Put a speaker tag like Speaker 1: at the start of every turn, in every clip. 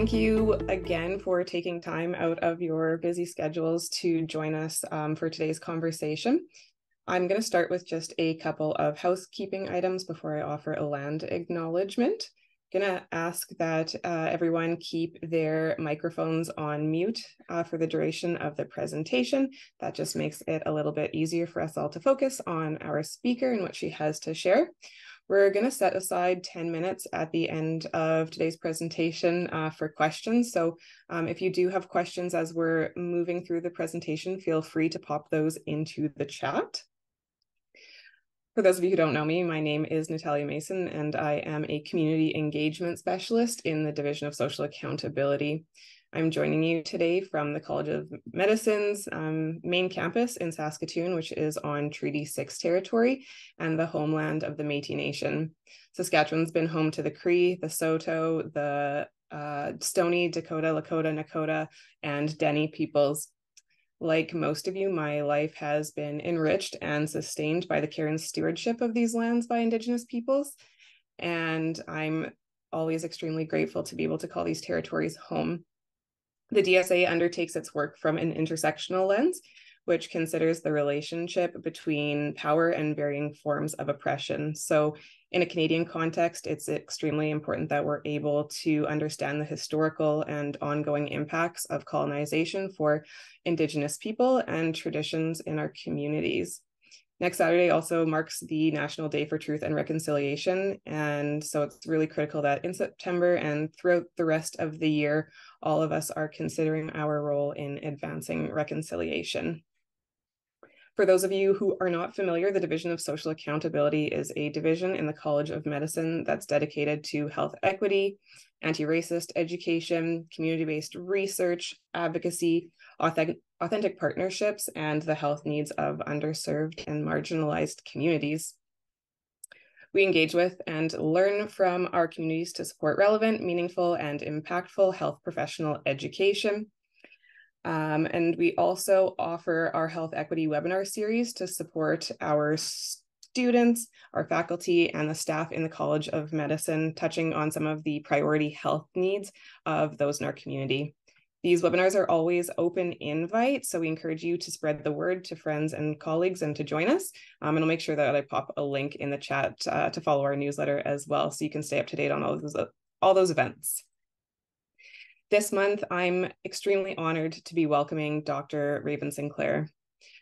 Speaker 1: Thank you again for taking time out of your busy schedules to join us for today's conversation. I'm going to start with just a couple of housekeeping items before I offer a land acknowledgement. I'm going to ask that everyone keep their microphones on mute for the duration of the presentation. That just makes it a little bit easier for us all to focus on our speaker and what she has to share. We're going to set aside 10 minutes at the end of today's presentation for questions. So if you do have questions as we're moving through the presentation, feel free to pop those into the chat. For those of you who don't know me, my name is Natalia Mason, and I am a community engagement specialist in the Division of Social Accountability. I'm joining you today from the College of Medicine's main campus in Saskatoon, which is on Treaty 6 territory and the homeland of the Métis Nation. Saskatchewan's been home to the Cree, the Saulteaux, the Stoney, Dakota, Lakota, Nakota, and Dene peoples. Like most of you, my life has been enriched and sustained by the care and stewardship of these lands by Indigenous peoples. And I'm always extremely grateful to be able to call these territories home. The DSA undertakes its work from an intersectional lens, which considers the relationship between power and varying forms of oppression. So in a Canadian context, it's extremely important that we're able to understand the historical and ongoing impacts of colonization for Indigenous people and traditions in our communities. Next Saturday also marks the National Day for Truth and Reconciliation. And so it's really critical that in September and throughout the rest of the year, all of us are considering our role in advancing reconciliation. For those of you who are not familiar, the Division of Social Accountability is a division in the College of Medicine that's dedicated to health equity, anti-racist education, community-based research, advocacy, authentic partnerships, and the health needs of underserved and marginalized communities. We engage with and learn from our communities to support relevant, meaningful, and impactful health professional education. And we also offer our health equity webinar series to support our students, our faculty, and the staff in the College of Medicine, touching on some of the priority health needs of those in our community. These webinars are always open invite, so we encourage you to spread the word to friends and colleagues and to join us. And I'll make sure that I pop a link in the chat to follow our newsletter as well, so you can stay up to date on all those events. This month, I'm extremely honored to be welcoming Dr. Raven Sinclair.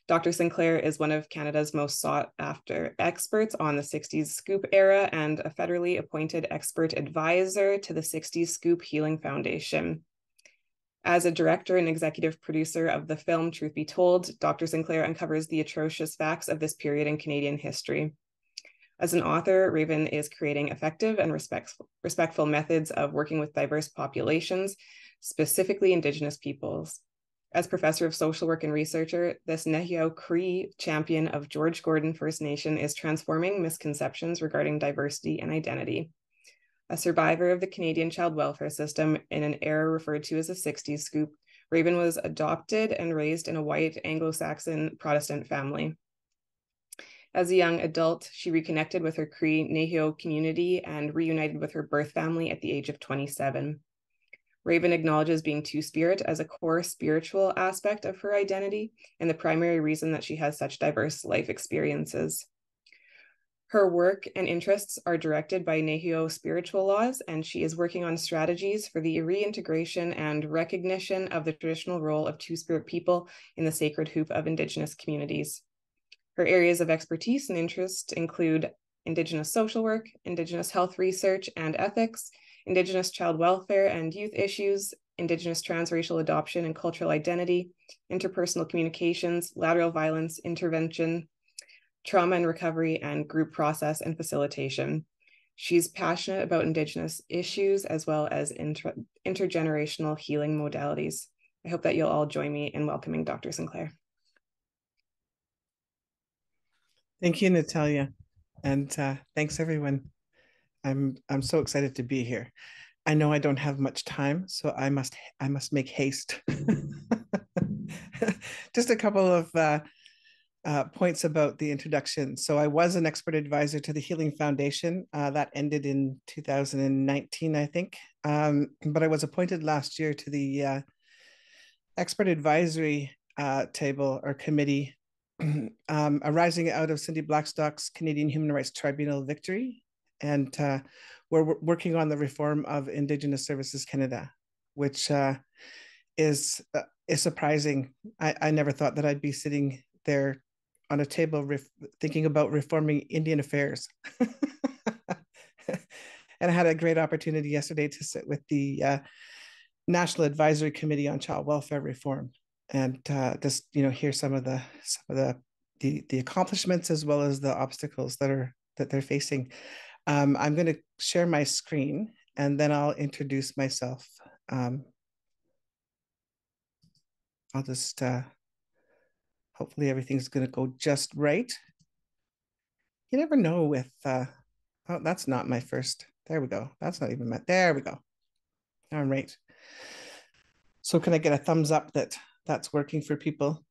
Speaker 1: Dr. Sinclair is one of Canada's most sought after experts on the Sixties Scoop era and a federally appointed expert advisor to the Sixties Scoop Healing Foundation. As a director and executive producer of the film Truth Be Told, Dr. Sinclair uncovers the atrocious facts of this period in Canadian history. As an author, Raven is creating effective and respectful methods of working with diverse populations, specifically Indigenous peoples. As professor of social work and researcher, this Nehiyaw-Cree champion of George Gordon First Nation is transforming misconceptions regarding diversity and identity. A survivor of the Canadian child welfare system in an era referred to as the 60s scoop, Raven was adopted and raised in a white Anglo-Saxon Protestant family. As a young adult, she reconnected with her Cree Nehiyaw community and reunited with her birth family at the age of 27. Raven acknowledges being two-spirit as a core spiritual aspect of her identity and the primary reason that she has such diverse life experiences. Her work and interests are directed by Nehiyaw spiritual laws, and she is working on strategies for the reintegration and recognition of the traditional role of two-spirit people in the sacred hoop of Indigenous communities. Her areas of expertise and interest include Indigenous social work, Indigenous health research and ethics, Indigenous child welfare and youth issues, Indigenous transracial adoption and cultural identity, interpersonal communications, lateral violence intervention, trauma and recovery, and group process and facilitation. She's passionate about Indigenous issues as well as intergenerational healing modalities. I hope that you'll all join me in welcoming Dr. Sinclair.
Speaker 2: Thank you, Natalia, and thanks everyone. I'm so excited to be here. I know I don't have much time, so I must make haste. Just a couple of points about the introduction. So I was an expert advisor to the Healing Foundation. That ended in 2019, I think. but I was appointed last year to the expert advisory table or committee arising out of Cindy Blackstock's Canadian Human Rights Tribunal victory. And we're working on the reform of Indigenous Services Canada, which is surprising. I never thought that I'd be sitting there on a table thinking about reforming Indian affairs. And I had a great opportunity yesterday to sit with the National Advisory Committee on Child Welfare Reform, and just hear some of the accomplishments as well as the obstacles that they're facing. I'm going to share my screen and then I'll introduce myself. I'll just hopefully everything's going to go just right. You never know with oh, that's not my first. There we go. That's not even my. There we go. All right. So can I get a thumbs up that that's working for people?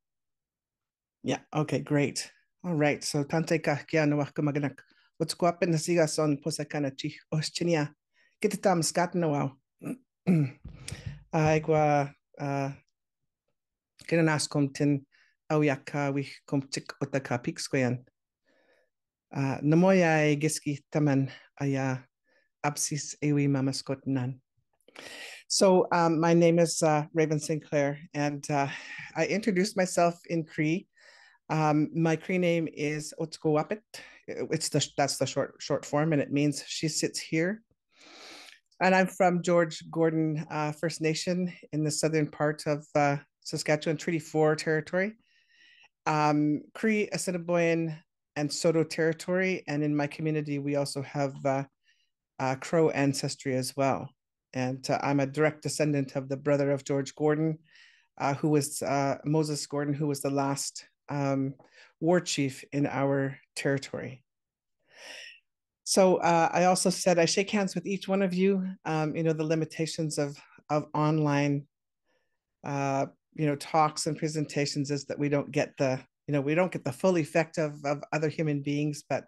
Speaker 2: Yeah. Okay, great. All right. So tante ka kya no maganak. What's guapin na siga son posakana chi oschinia. Kita tam skat no wow. Ay gua kinanas komtin awyaka wi komtik otaka pixquayan. Namoya giski taman aya absis ewi mamaskot nan. So my name is Raven Sinclair, and I introduced myself in Cree. My Cree name is Otskowapit. That's the short form, and it means she sits here. And I'm from George Gordon First Nation in the southern part of Saskatchewan Treaty 4 territory. Cree, Assiniboine, and Saulteaux territory, and in my community we also have Crow ancestry as well. And I'm a direct descendant of the brother of George Gordon, who was Moses Gordon, who was the last war chief in our territory. So I also said I shake hands with each one of you. The limitations of online talks and presentations is that we don't get the full effect of other human beings, but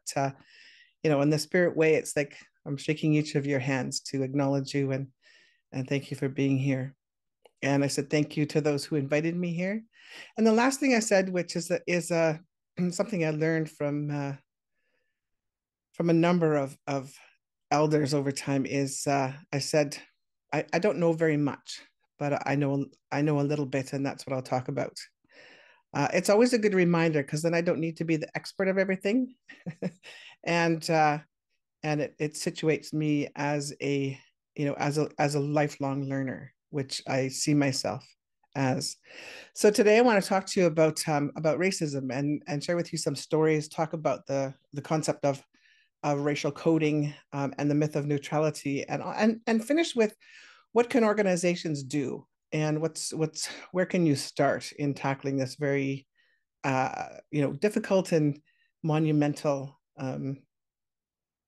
Speaker 2: in the spirit way, it's like I'm shaking each of your hands to acknowledge you and thank you for being here. And I said thank you to those who invited me here. And the last thing I said, which is something I learned from a number of elders over time, is I said I don't know very much, but I know a little bit, and that's what I'll talk about. It's always a good reminder, because then I don't need to be the expert of everything, and it situates me as a lifelong learner, which I see myself as. So today I want to talk to you about racism and share with you some stories, talk about the concept of racial coding and the myth of neutrality, and finish with what can organizations do, and where can you start in tackling this very difficult and monumental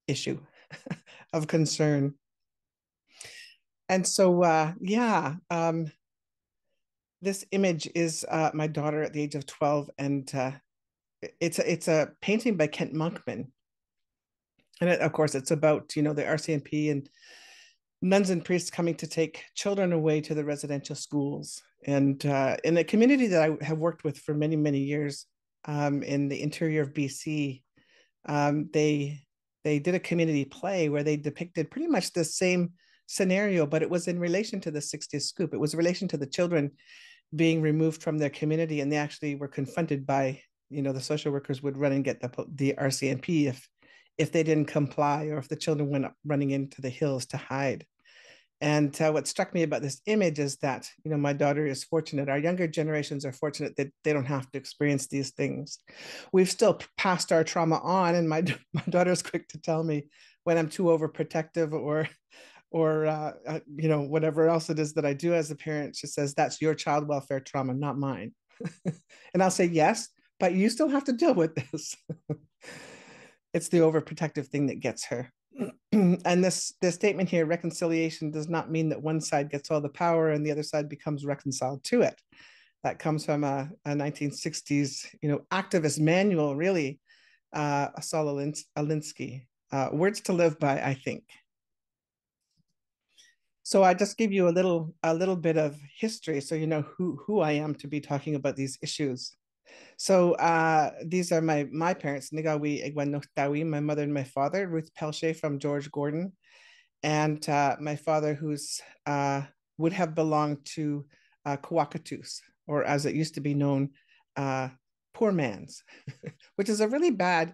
Speaker 2: issue of concern. And so this image is my daughter at the age of 12, and it's a painting by Kent Monkman, and of course it's about the RCMP and nuns and priests coming to take children away to the residential schools. And in a community that I have worked with for many, many years in the interior of BC, they did a community play where they depicted pretty much the same scenario, but it was in relation to the 60s Scoop. It was in relation to the children being removed from their community, and they actually were confronted by, the social workers would run and get the RCMP if they didn't comply, or if the children went up running into the hills to hide. And what struck me about this image is that, my daughter is fortunate. Our younger generations are fortunate that they don't have to experience these things. We've still passed our trauma on, and my daughter's quick to tell me when I'm too overprotective or whatever else it is that I do as a parent. She says, that's your child welfare trauma, not mine. And I'll say, yes, but you still have to deal with this. It's the overprotective thing that gets her. And this statement here, reconciliation, does not mean that one side gets all the power and the other side becomes reconciled to it. That comes from a 1960s, activist manual, really, Saul Alinsky. Words to live by, I think. So I just give you a little bit of history so you know who I am to be talking about these issues. So these are my parents, Nigawi Igwanoktawi, my mother and my father, Ruth Pelche from George Gordon, and my father who's would have belonged to Kawakatus, or as it used to be known, poor man's, which is a really bad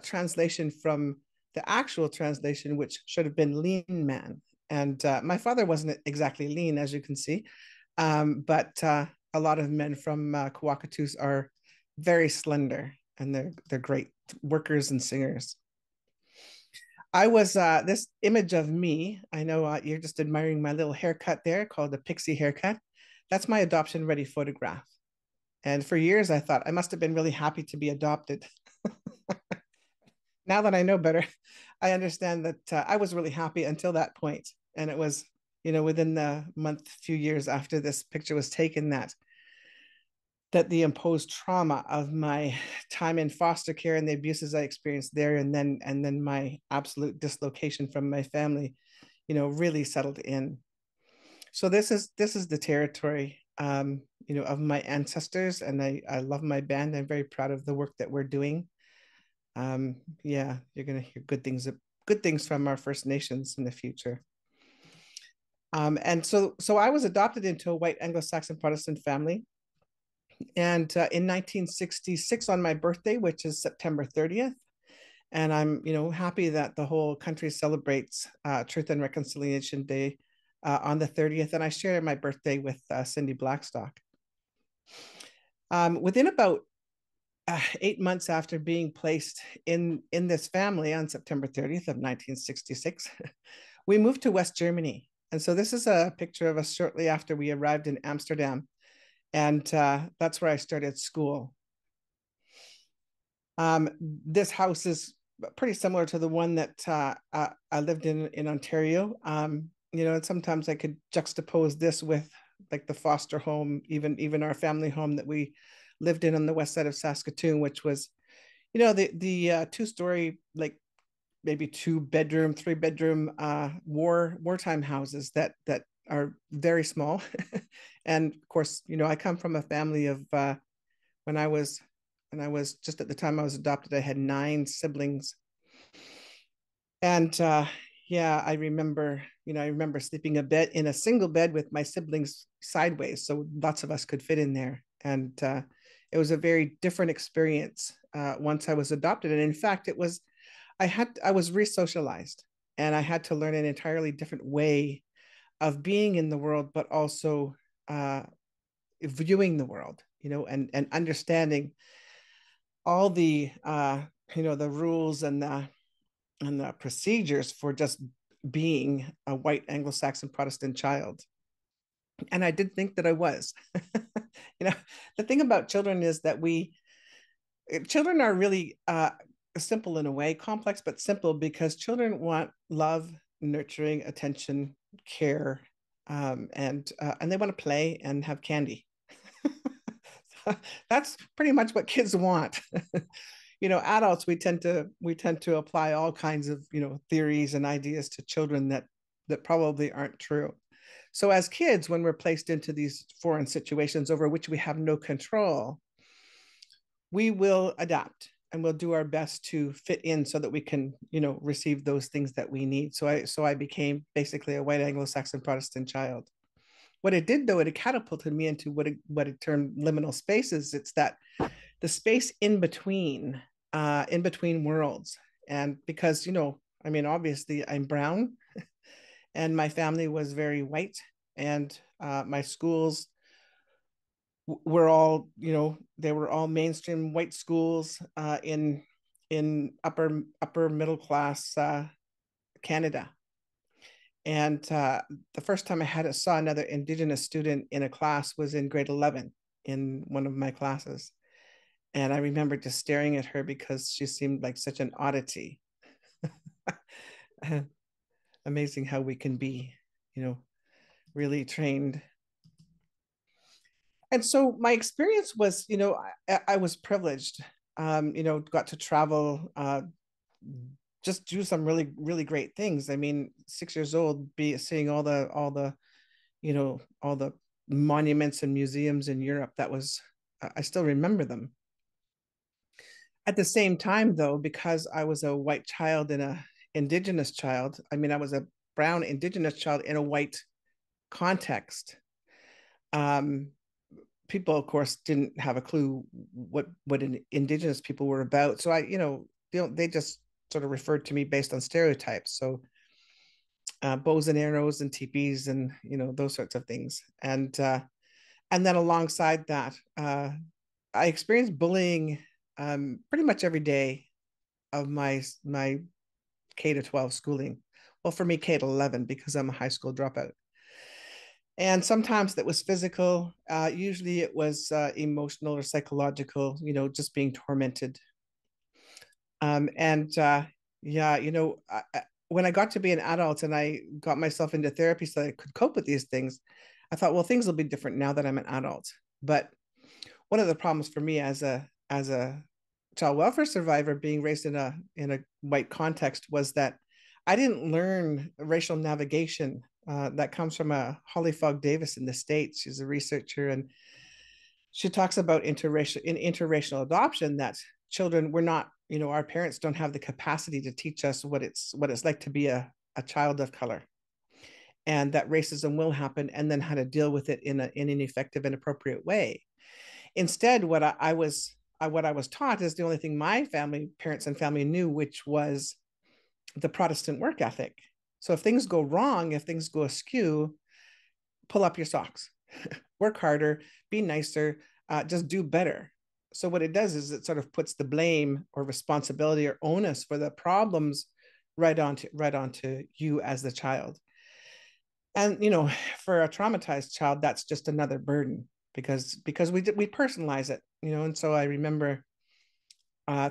Speaker 2: translation from the actual translation, which should have been lean man. And my father wasn't exactly lean, as you can see, but a lot of men from Kawakatus are very slender, and they're great workers and singers. I was this image of me. I know you're just admiring my little haircut there, called the pixie haircut. That's my adoption ready photograph. And for years, I thought I must have been really happy to be adopted. Now that I know better, I understand that I was really happy until that point. And it was, within the few years after this picture was taken, that the imposed trauma of my time in foster care and the abuses I experienced there, and then my absolute dislocation from my family, really settled in. So this is the territory, of my ancestors, and I love my band. I'm very proud of the work that we're doing. Yeah, you're gonna hear good things from our First Nations in the future. And so I was adopted into a white Anglo-Saxon Protestant family. And in 1966, on my birthday, which is September 30th, and I'm, happy that the whole country celebrates Truth and Reconciliation Day on the 30th. And I share my birthday with Cindy Blackstock. Within about 8 months after being placed in this family on September 30th of 1966, we moved to West Germany. And so this is a picture of us shortly after we arrived in Amsterdam. And that's where I started school. This house is pretty similar to the one that I lived in Ontario. And sometimes I could juxtapose this with like the foster home, even our family home that we lived in on the west side of Saskatoon, which was, the two-story, like maybe 2-bedroom, 3-bedroom wartime houses that are very small. And of course, I come from a family of when I was just at the time I was adopted, I had 9 siblings. And yeah, I remember sleeping in a single bed with my siblings sideways, so lots of us could fit in there. And it was a very different experience once I was adopted. And in fact, I was re-socialized, and I had to learn an entirely different way of being in the world, but also viewing the world, and understanding all the the rules and the procedures for just being a white Anglo-Saxon Protestant child. And I did think that I was. The thing about children is that children are really simple in a way, complex but simple, because children want love, nurturing, attention, care, and they want to play and have candy. That's pretty much what kids want. Adults, we tend to apply all kinds of theories and ideas to children that probably aren't true. So as kids, when we're placed into these foreign situations over which we have no control, we will adapt and we'll do our best to fit in so that we can receive those things that we need. So I became basically a white Anglo-Saxon Protestant child. What it did, though, it catapulted me into what it termed liminal spaces. It's that the space in between worlds. And because obviously I'm brown, and my family was very white, and my schools were all they were all mainstream white schools in upper middle class Canada. And the first time I saw another Indigenous student in a class was in grade 11 in one of my classes. And I remember just staring at her because she seemed like such an oddity. Amazing how we can be, really trained. And so my experience was, I was privileged, got to travel just do some really, really great things. I mean, 6 years old, be seeing all the all the monuments and museums in Europe. That was, I still remember them. At the same time, though, because I was a white child and a Indigenous child, I mean, I was a brown Indigenous child in a white context. Um, People, of course, didn't have a clue what Indigenous people were about. So they just sort of referred to me based on stereotypes. So bows and arrows and teepees and those sorts of things. And then alongside that, I experienced bullying pretty much every day of my K to 12 schooling. Well, for me, K to 11 because I'm a high school dropout. And sometimes that was physical. Usually it was emotional or psychological, just being tormented. And yeah, when I got to be an adult and I got myself into therapy so that I could cope with these things, I thought, well, things will be different now that I'm an adult. But one of the problems for me as a child welfare survivor being raised in a white context was that I didn't learn racial navigation. That comes from Holly Fogg Davis in the States. She's a researcher, and she talks about interracial adoption, that children, we're not, our parents don't have the capacity to teach us what it's like to be a child of color, and that racism will happen, and then how to deal with it in an effective and appropriate way. Instead, what I was taught is the only thing my parents and family knew, which was the Protestant work ethic. So if things go wrong, if things go askew, pull up your socks, work harder, be nicer, just do better. So what it does is it sort of puts the blame or responsibility or onus for the problems right onto you as the child. And for a traumatized child, that's just another burden because we personalize it, And so I remember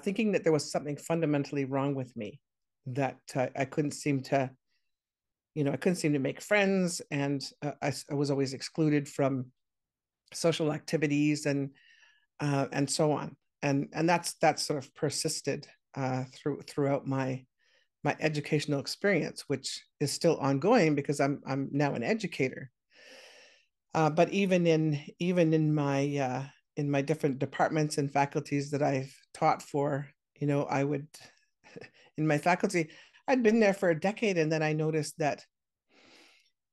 Speaker 2: thinking that there was something fundamentally wrong with me, that I couldn't seem to, I couldn't seem to make friends, and I was always excluded from social activities and so on, and that's sort of persisted throughout my educational experience, which is still ongoing because I'm now an educator. But in my different departments and faculties that I've taught for, I would in my faculty, I'd been there for a decade, and then I noticed that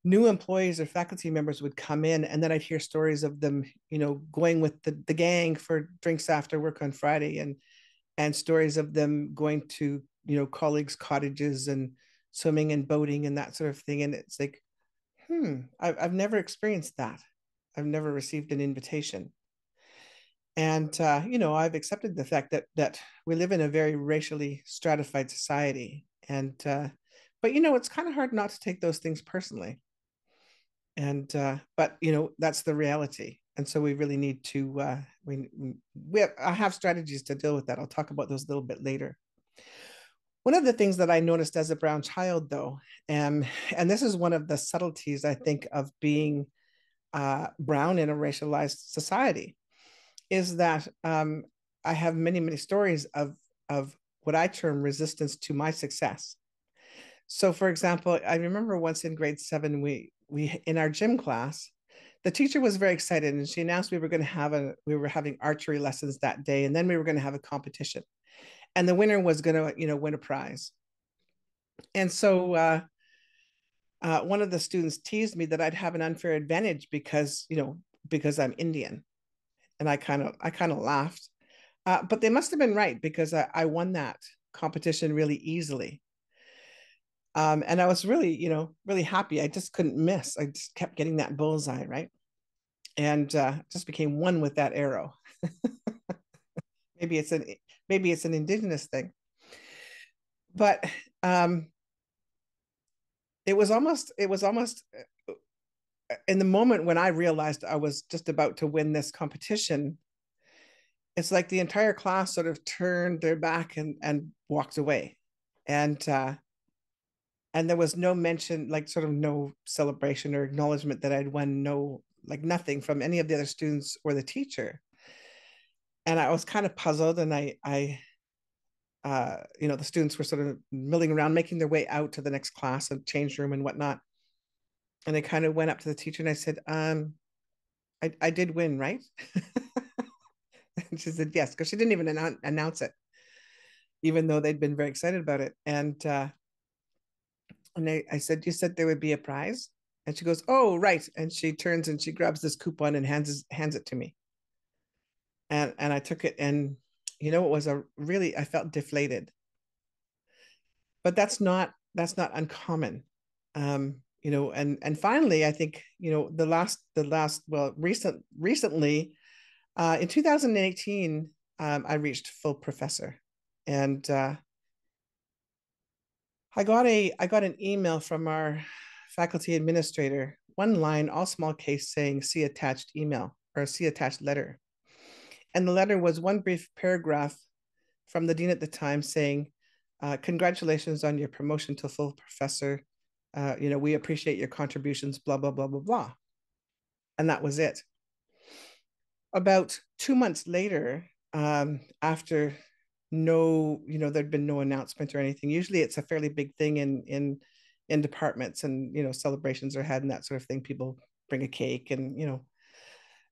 Speaker 2: new employees or faculty members would come in, and then I'd hear stories of them, going with the gang for drinks after work on Friday, and stories of them going to, colleagues' cottages and swimming and boating and that sort of thing. And it's like, I've never experienced that. I've never received an invitation. And I've accepted the fact that we live in a very racially stratified society, and but it's kind of hard not to take those things personally. And but that's the reality, and so we really need to I have strategies to deal with that. I'll talk about those a little bit later. One of the things that I noticed as a brown child, though, and this is one of the subtleties, I think, of being brown in a racialized society, is that I have many, many stories of what I term resistance to my success. So, for example, I remember once in grade 7, we in our gym class, the teacher was very excited, and she announced we were having archery lessons that day, and then we were going to have a competition, and the winner was going to win a prize. And so one of the students teased me that I'd have an unfair advantage because I'm Indian, and I kind of laughed. But they must have been right, because I won that competition really easily. And I was really, really happy. I just couldn't miss. I just kept getting that bullseye, right? And just became one with that arrow. maybe it's an maybe it's an Indigenous thing, but it was almost in the moment when I realized I was just about to win this competition. It's like the entire class sort of turned their back and walked away, and there was no mention, like sort of no celebration or acknowledgement that I'd won, no, like nothing from any of the other students or the teacher. And I was kind of puzzled, and the students were sort of milling around, making their way out to the next class and change room and whatnot. And I kind of went up to the teacher and I said, I did win, right? And she said, yes, because she didn't even announce it, even though they'd been very excited about it. And I said, you said there would be a prize? And she goes, oh, right. And she turns and she grabs this coupon and hands it to me. And I took it, and it was I felt deflated. But that's not uncommon. And finally, I think, recently, in 2018, I reached full professor. And I got an email from our faculty administrator, one line, all small case, saying see attached email or see attached letter. And the letter was one brief paragraph from the dean at the time saying, congratulations on your promotion to full professor. We appreciate your contributions, blah, blah, blah, blah, blah. And that was it. About 2 months later, after there'd been no announcement or anything. Usually it's a fairly big thing in departments, and celebrations are had and that sort of thing. People bring a cake and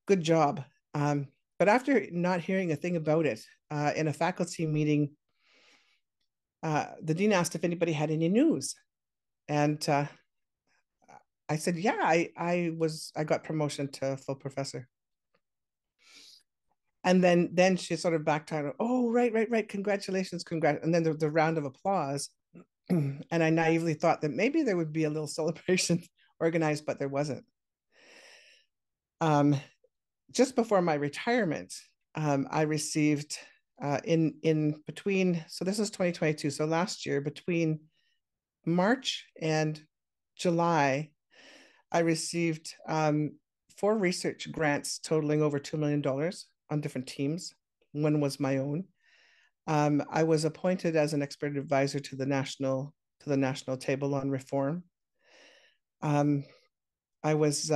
Speaker 2: good job. But after not hearing a thing about it, in a faculty meeting, the dean asked if anybody had any news. And I said, yeah, I got promotion to full professor. And then she sort of backtracked. Oh, right. Congratulations, congrats. And then the round of applause. And I naively thought that maybe there would be a little celebration organized, but there wasn't. Just before my retirement, I received in between. So this is 2022. So last year, between March and July, I received 4 research grants totaling over $2 million on different teams. One was my own. I was appointed as an expert advisor to the national table on reform. I was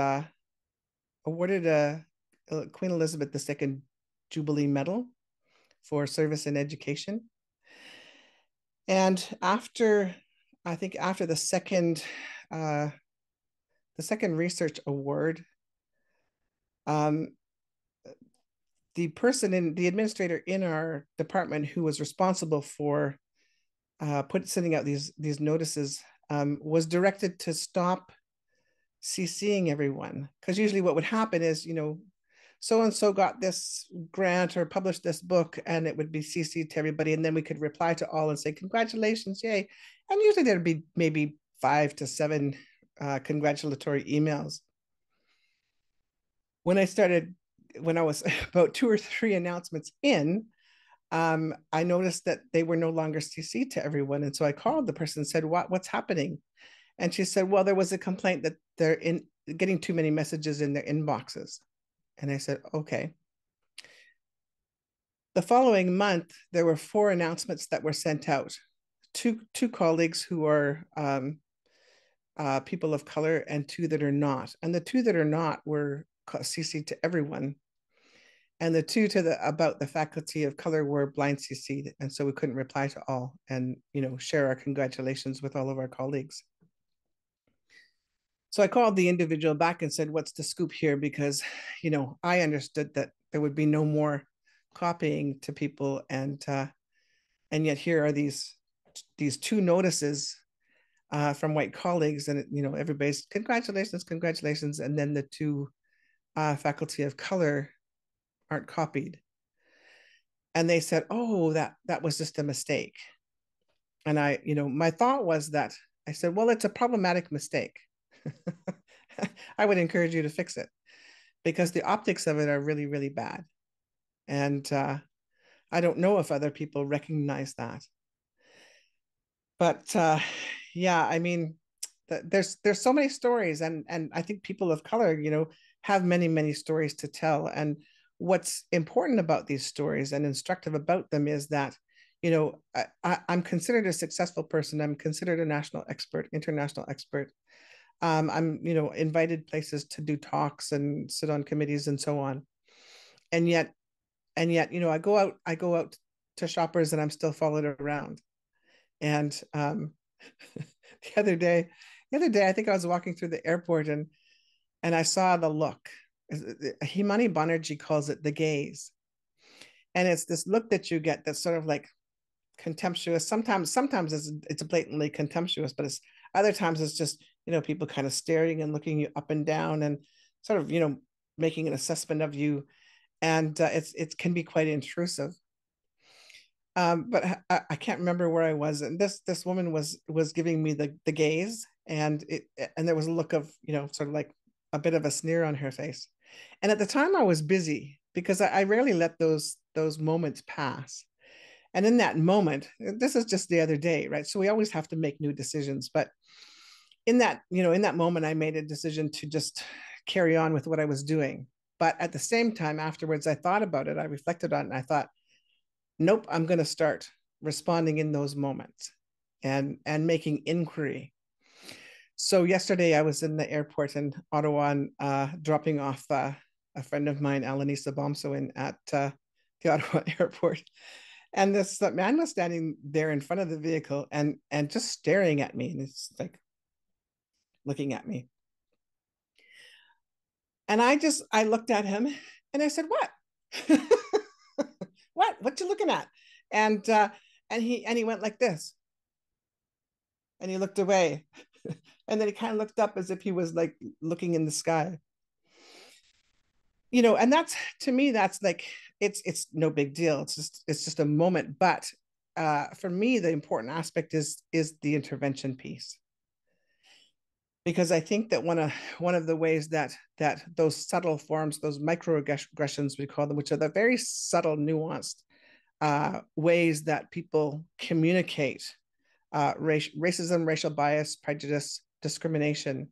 Speaker 2: awarded a Queen Elizabeth II Jubilee Medal for service in education. And after the second research award, the the administrator in our department who was responsible for sending out these notices was directed to stop CCing everyone, because usually what would happen is so and so got this grant or published this book, and it would be CC'd to everybody, and then we could reply to all and say congratulations, yay. And usually there'd be maybe 5 to 7 congratulatory emails. When I was about 2 or 3 announcements in, I noticed that they were no longer CC'd to everyone. And so I called the person and said, what's happening? And she said, well, there was a complaint that they're getting too many messages in their inboxes. And I said, okay. The following month, there were 4 announcements that were sent out. Two colleagues who are people of color, and 2 that are not. And the 2 that are not were CC'd to everyone. And the 2 about the faculty of color were blind CC'd. And so we couldn't reply to all and, share our congratulations with all of our colleagues. So I called the individual back and said, what's the scoop here? Because, I understood that there would be no more copying to people. And yet here are these 2 notices from white colleagues, and, everybody's congratulations. And then the 2 faculty of color aren't copied. And they said, oh, that was just a mistake. And my thought was that I said, well, it's a problematic mistake. I would encourage you to fix it, because the optics of it are really, really bad. And I don't know if other people recognize that. But yeah, I mean, there's so many stories, and I think people of color, have many, many stories to tell. And what's important about these stories and instructive about them is that, I'm considered a successful person. I'm considered a national expert, international expert. I'm, invited places to do talks and sit on committees and so on. And yet, I go out to shoppers and I'm still followed around. And the other day, I think I was walking through the airport and I saw the look. Himani Banerjee calls it the gaze. And it's this look that you get that's sort of like contemptuous. Sometimes it's blatantly contemptuous, but it's other times it's just, people kind of staring and looking you up and down and sort of, making an assessment of you. And it can be quite intrusive. But I can't remember where I was, and this woman was giving me the gaze, and there was a look of, sort of like a bit of a sneer on her face. And at the time I was busy because I rarely let those moments pass. And in that moment, this is just the other day, right? So we always have to make new decisions. But in that moment, I made a decision to just carry on with what I was doing. But at the same time, afterwards, I thought about it, I reflected on it, and I thought, nope, I'm going to start responding in those moments and making inquiry. So yesterday I was in the airport in Ottawa and dropping off a friend of mine, Alanisa Bomsowin, at the Ottawa airport. And this man was standing there in front of the vehicle and just staring at me. And it's like looking at me. And I looked at him and I said, what? What you looking at? And he went like this. And he looked away. And then he kind of looked up as if he was like looking in the sky. And that's, to me, that's like, it's no big deal. It's just a moment. But for me, the important aspect is the intervention piece. Because I think that one of the ways that those subtle forms, those microaggressions, we call them, which are the very subtle, nuanced ways that people communicate racism, racial bias, prejudice, discrimination.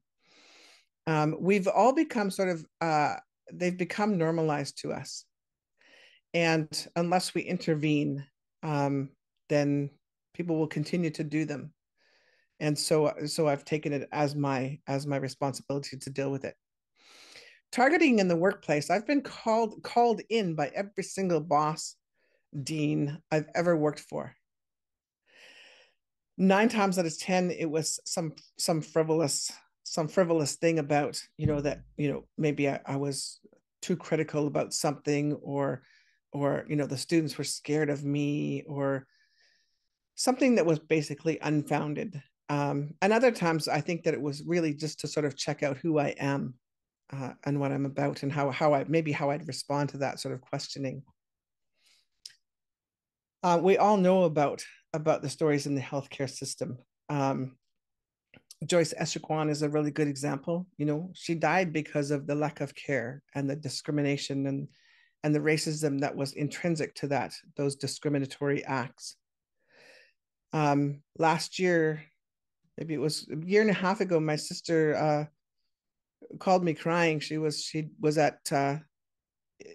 Speaker 2: We've all become sort of, they've become normalized to us. And unless we intervene, then people will continue to do them. And so I've taken it as my responsibility to deal with it. Targeting in the workplace, I've been called in by every single boss, dean I've ever worked for. 9 times out of 10, it was some frivolous thing about, that, maybe I was too critical about something, or the students were scared of me, or something that was basically unfounded. And other times I think that it was really just to sort of check out who I am, and what I'm about, and how I'd respond to that sort of questioning. We all know about the stories in the healthcare system. Joyce Eschequan is a really good example. She died because of the lack of care and the discrimination and the racism that was intrinsic to those discriminatory acts. Last year, maybe it was a year and a half ago, my sister called me crying. She was at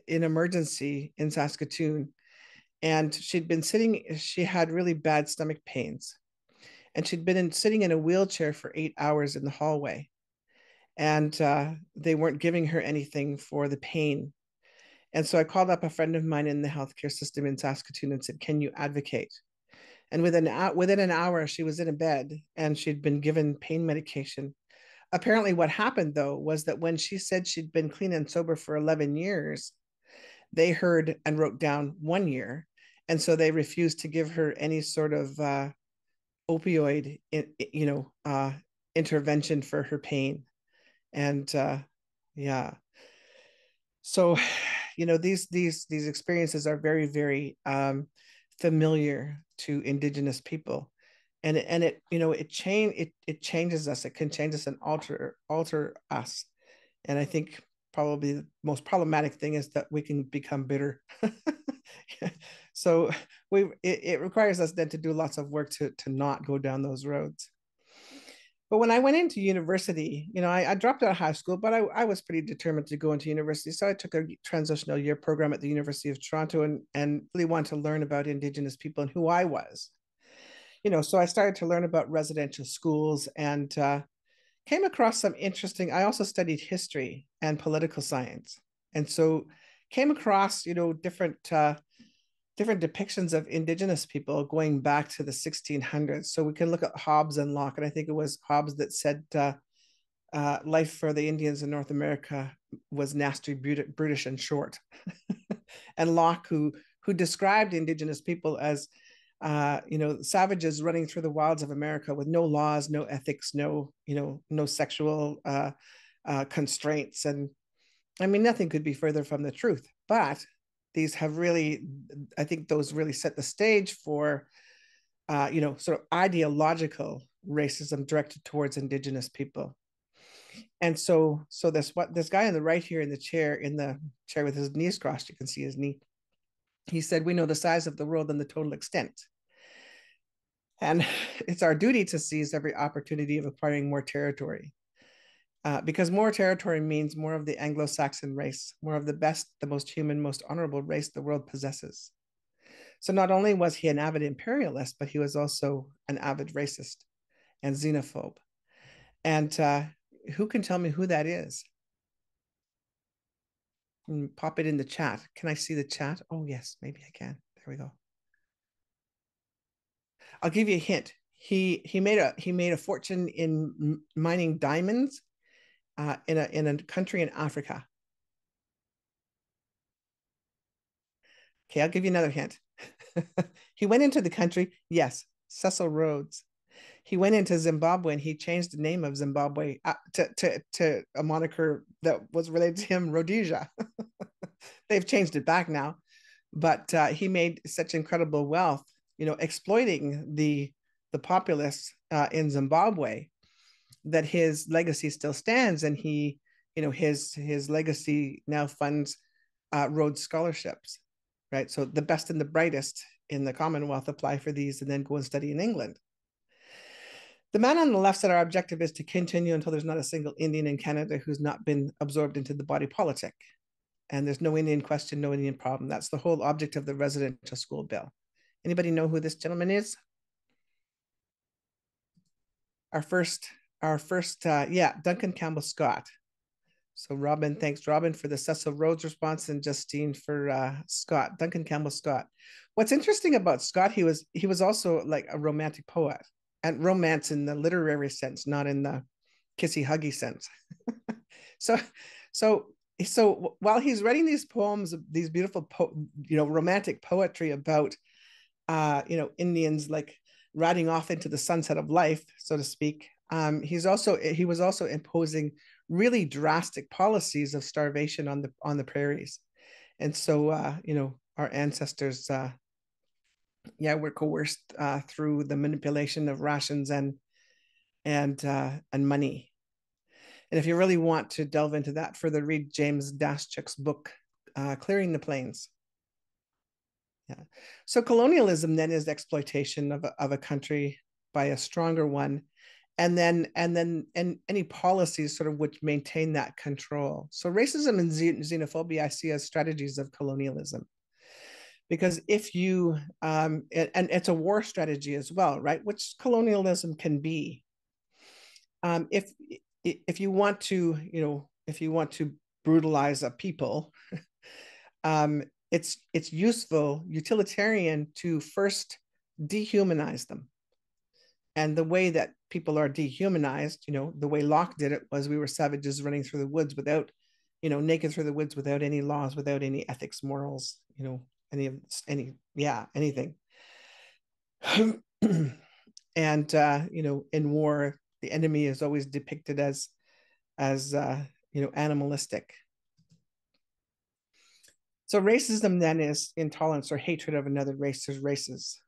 Speaker 2: in emergency in Saskatoon, and she had really bad stomach pains, and she'd been sitting in a wheelchair for 8 hours in the hallway, and they weren't giving her anything for the pain. And so I called up a friend of mine in the healthcare system in Saskatoon and said, can you advocate? And within an hour, she was in a bed and she'd been given pain medication. Apparently what happened, though, was that when she said she'd been clean and sober for 11 years, they heard and wrote down 1 year. And so they refused to give her any sort of opioid, intervention for her pain. And yeah. So, these experiences are very, very familiar to Indigenous people, and it changes us. It can change us and alter us. And I think probably the most problematic thing is that we can become bitter. So it requires us then to do lots of work to not go down those roads. But when I went into university, I dropped out of high school, but I was pretty determined to go into university. So I took a transitional year program at the University of Toronto and really wanted to learn about Indigenous people and who I was. So I started to learn about residential schools and came across some interesting, I also studied history and political science. And so came across, different different depictions of Indigenous people going back to the 1600s. So we can look at Hobbes and Locke, and I think it was Hobbes that said life for the Indians in North America was nasty, brutish, and short. And Locke, who described Indigenous people as savages running through the wilds of America with no laws, no ethics, no sexual constraints. And I mean, nothing could be further from the truth. But these have really, I think those really set the stage for, sort of ideological racism directed towards Indigenous people. And so this guy on the right here in the chair with his knees crossed, you can see his knee. He said, "We know the size of the world and the total extent. And it's our duty to seize every opportunity of acquiring more territory. Because more territory means more of the Anglo-Saxon race, more of the best, the most human, most honorable race the world possesses." So not only was he an avid imperialist, but he was also an avid racist and xenophobe. And who can tell me who that is? Pop it in the chat. Can I see the chat? Oh, yes, maybe I can. There we go. I'll give you a hint. He made a fortune in mining diamonds in a country in Africa. Okay, I'll give you another hint. He went into the country. Yes, Cecil Rhodes. He went into Zimbabwe and he changed the name of Zimbabwe to a moniker that was related to him, Rhodesia. They've changed it back now, but he made such incredible wealth, exploiting the populace in Zimbabwe, that his legacy still stands, and his legacy now funds Rhodes scholarships, right? So the best and the brightest in the Commonwealth apply for these and then go and study in England. The man on the left said our objective is to continue until there's not a single Indian in Canada who's not been absorbed into the body politic. And there's no Indian question, no Indian problem. That's the whole object of the residential school bill. Anybody know who this gentleman is? Our first, Duncan Campbell Scott. So Robin, thanks Robin for the Cecil Rhodes response, and Justine for Scott, Duncan Campbell Scott. What's interesting about Scott, he was also like a romantic poet, and romance in the literary sense, not in the kissy huggy sense. So while he's writing these poems, these beautiful romantic poetry about Indians like riding off into the sunset of life, so to speak, he was also imposing really drastic policies of starvation on the prairies. And so our ancestors were coerced through the manipulation of rations and money. And if you really want to delve into that further, read James Daschuk's book, Clearing the Plains. Yeah. So colonialism then is exploitation of a country by a stronger one, and any policies sort of which maintain that control. So racism and xenophobia I see as strategies of colonialism, because if you and it's a war strategy as well, right? Which colonialism can be. If you want to brutalize a people, it's useful, utilitarian to first dehumanize them. And the way that people are dehumanized, the way Locke did it was we were savages running through the woods without, naked through the woods without any laws, without any ethics, morals, anything. And in war, the enemy is always depicted as animalistic. So racism then is intolerance or hatred of another race's races,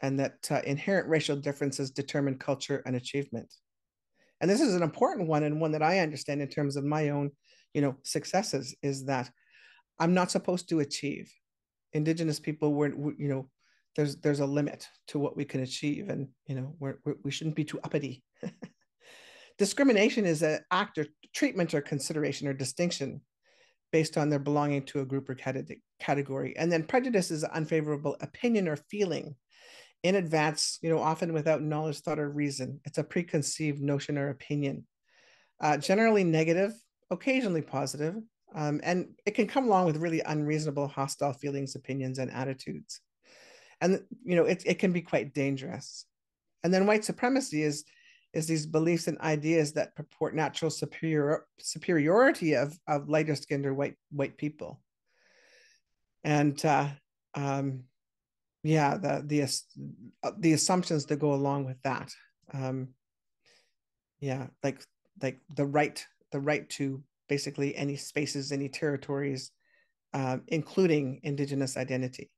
Speaker 2: and that inherent racial differences determine culture and achievement. And this is an important one, and one that I understand in terms of my own, successes, is that I'm not supposed to achieve. Indigenous people there's a limit to what we can achieve, and we shouldn't be too uppity. Discrimination is an act or treatment or consideration or distinction based on their belonging to a group or category. And then prejudice is an unfavorable opinion or feeling in advance, often without knowledge, thought, or reason. It's a preconceived notion or opinion, generally negative, occasionally positive, And it can come along with really unreasonable, hostile feelings, opinions, and attitudes. And it can be quite dangerous. And then white supremacy is these beliefs and ideas that purport natural superiority of lighter skinned or white people. And yeah, the assumptions that go along with that. Yeah, like the right to basically any spaces, any territories, including Indigenous identity.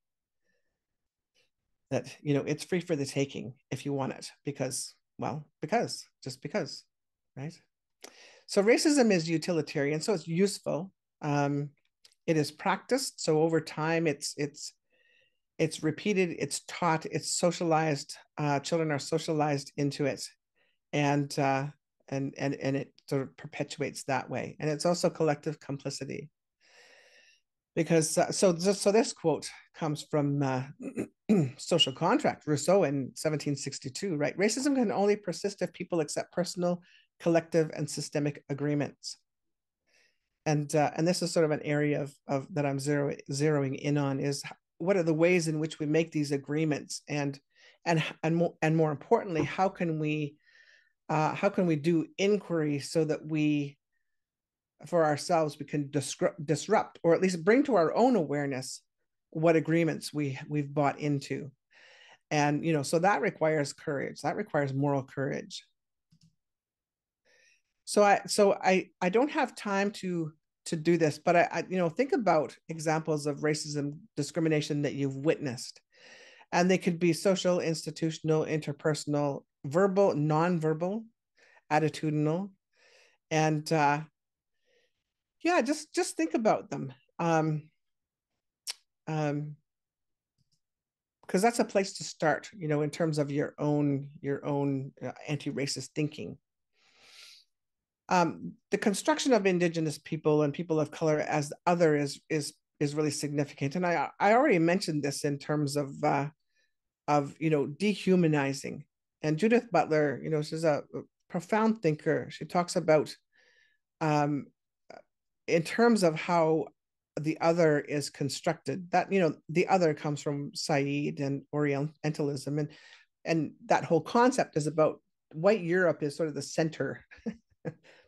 Speaker 2: That it's free for the taking if you want it, because just because, right? So racism is utilitarian, so it's useful. It is practiced, so over time it's repeated, it's taught, it's socialized. Children are socialized into it, and it sort of perpetuates that way. And it's also collective complicity, because so this quote comes from Social Contract, Rousseau in 1762, right? Racism can only persist if people accept personal, collective, and systemic agreements. And this is sort of an area of that I'm zeroing in on, is what are the ways in which we make these agreements, and more importantly, how can we do inquiry so that we, for ourselves, we can disrupt, or at least bring to our own awareness what agreements we've bought into. And so that requires courage, that requires moral courage. So I don't have time to do this, but I think about examples of racism, discrimination that you've witnessed, and they could be social, institutional, interpersonal, verbal, non-verbal, attitudinal, and yeah, just think about them, because that's a place to start, in terms of your own anti-racist thinking. The construction of Indigenous people and people of color as other is really significant, and I already mentioned this in terms of dehumanizing. And Judith Butler, she's a profound thinker. She talks about, in terms of how the other is constructed, that the other comes from Said and Orientalism, and that whole concept is about white Europe is sort of the center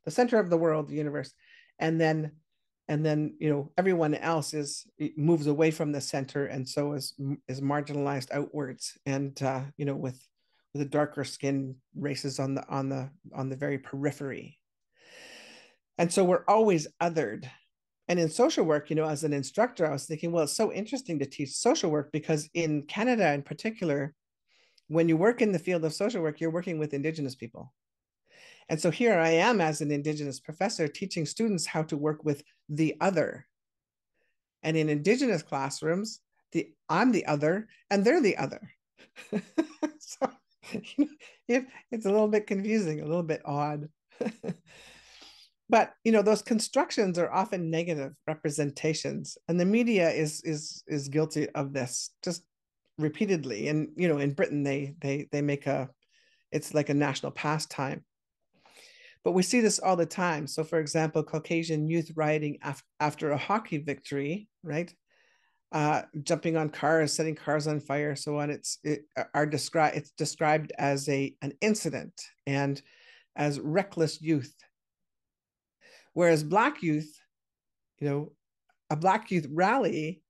Speaker 2: the center of the world, the universe, and then everyone else moves away from the center, and so is marginalized outwards, and with the darker skinned races on the very periphery. And so we're always othered. And in social work, as an instructor, I was thinking, well, it's so interesting to teach social work, because in Canada in particular, when you work in the field of social work, you're working with Indigenous people. And so here I am as an Indigenous professor teaching students how to work with the other. And in Indigenous classrooms, I'm the other and they're the other. So it's a little bit confusing, a little bit odd. But those constructions are often negative representations, and the media is guilty of this just repeatedly. And in Britain, they make it's like a national pastime. But we see this all the time. So, for example, Caucasian youth rioting after a hockey victory, right? Jumping on cars, setting cars on fire, so on. It's described as an incident and as reckless youth. Whereas Black youth, a Black youth rally,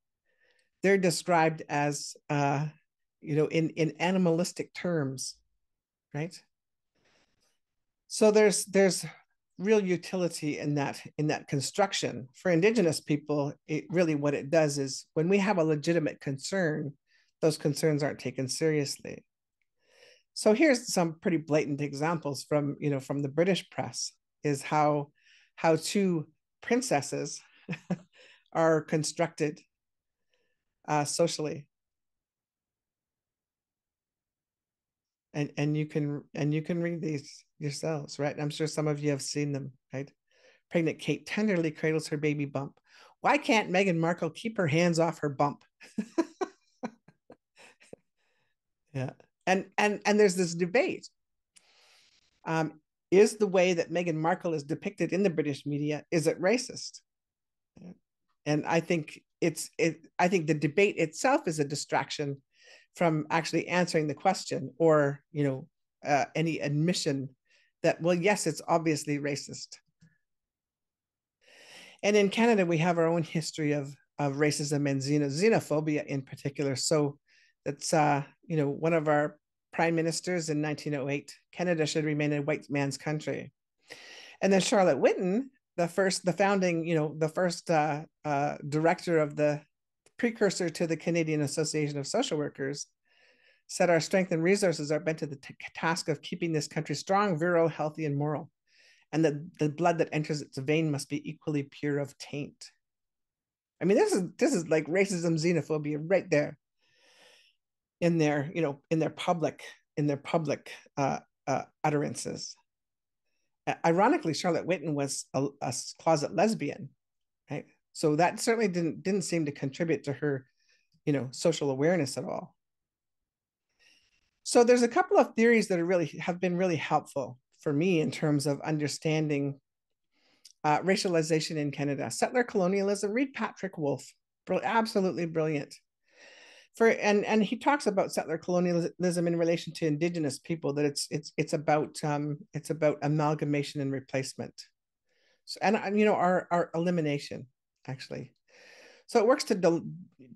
Speaker 2: they're described as in animalistic terms, right? So there's real utility in that construction. For Indigenous people, really what it does is, when we have a legitimate concern, those concerns aren't taken seriously. So here's some pretty blatant examples from the British press, is how two princesses are constructed socially. And you can read these yourselves, right? I'm sure some of you have seen them, right? Pregnant Kate tenderly cradles her baby bump. Why can't Meghan Markle keep her hands off her bump? Yeah. And there's this debate. Is the way that Meghan Markle is depicted in the British media, is it racist? And I think I think the debate itself is a distraction from actually answering the question, or any admission that, well, yes, it's obviously racist. And in Canada, we have our own history of racism and xenophobia in particular. So that's one of our prime ministers in 1908, Canada should remain a white man's country. And then Charlotte Whitten, the first director of the precursor to the Canadian Association of Social Workers, said our strength and resources are bent to the task of keeping this country strong, virile, healthy, and moral, and that the blood that enters its vein must be equally pure of taint. I mean, this is like racism, xenophobia right there in their public utterances. Ironically, Charlotte Whitten was a closet lesbian, right? So that certainly didn't seem to contribute to her, social awareness at all. So there's a couple of theories that have been really helpful for me in terms of understanding racialization in Canada. Settler colonialism. Read Patrick Wolf, absolutely brilliant. And he talks about settler colonialism in relation to Indigenous people, that it's about amalgamation and replacement, so, and our elimination, actually. So it works to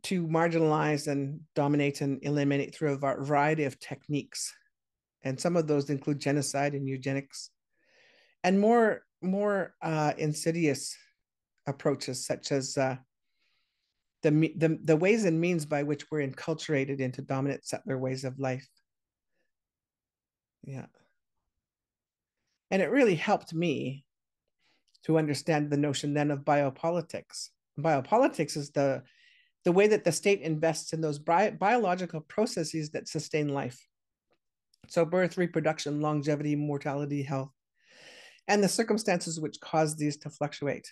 Speaker 2: marginalize and dominate and eliminate through a variety of techniques, and some of those include genocide and eugenics, and more insidious approaches such as the ways and means by which we're enculturated into dominant settler ways of life. Yeah. And it really helped me to understand the notion then of biopolitics. Biopolitics is the way that the state invests in those biological processes that sustain life. So birth, reproduction, longevity, mortality, health, and the circumstances which cause these to fluctuate.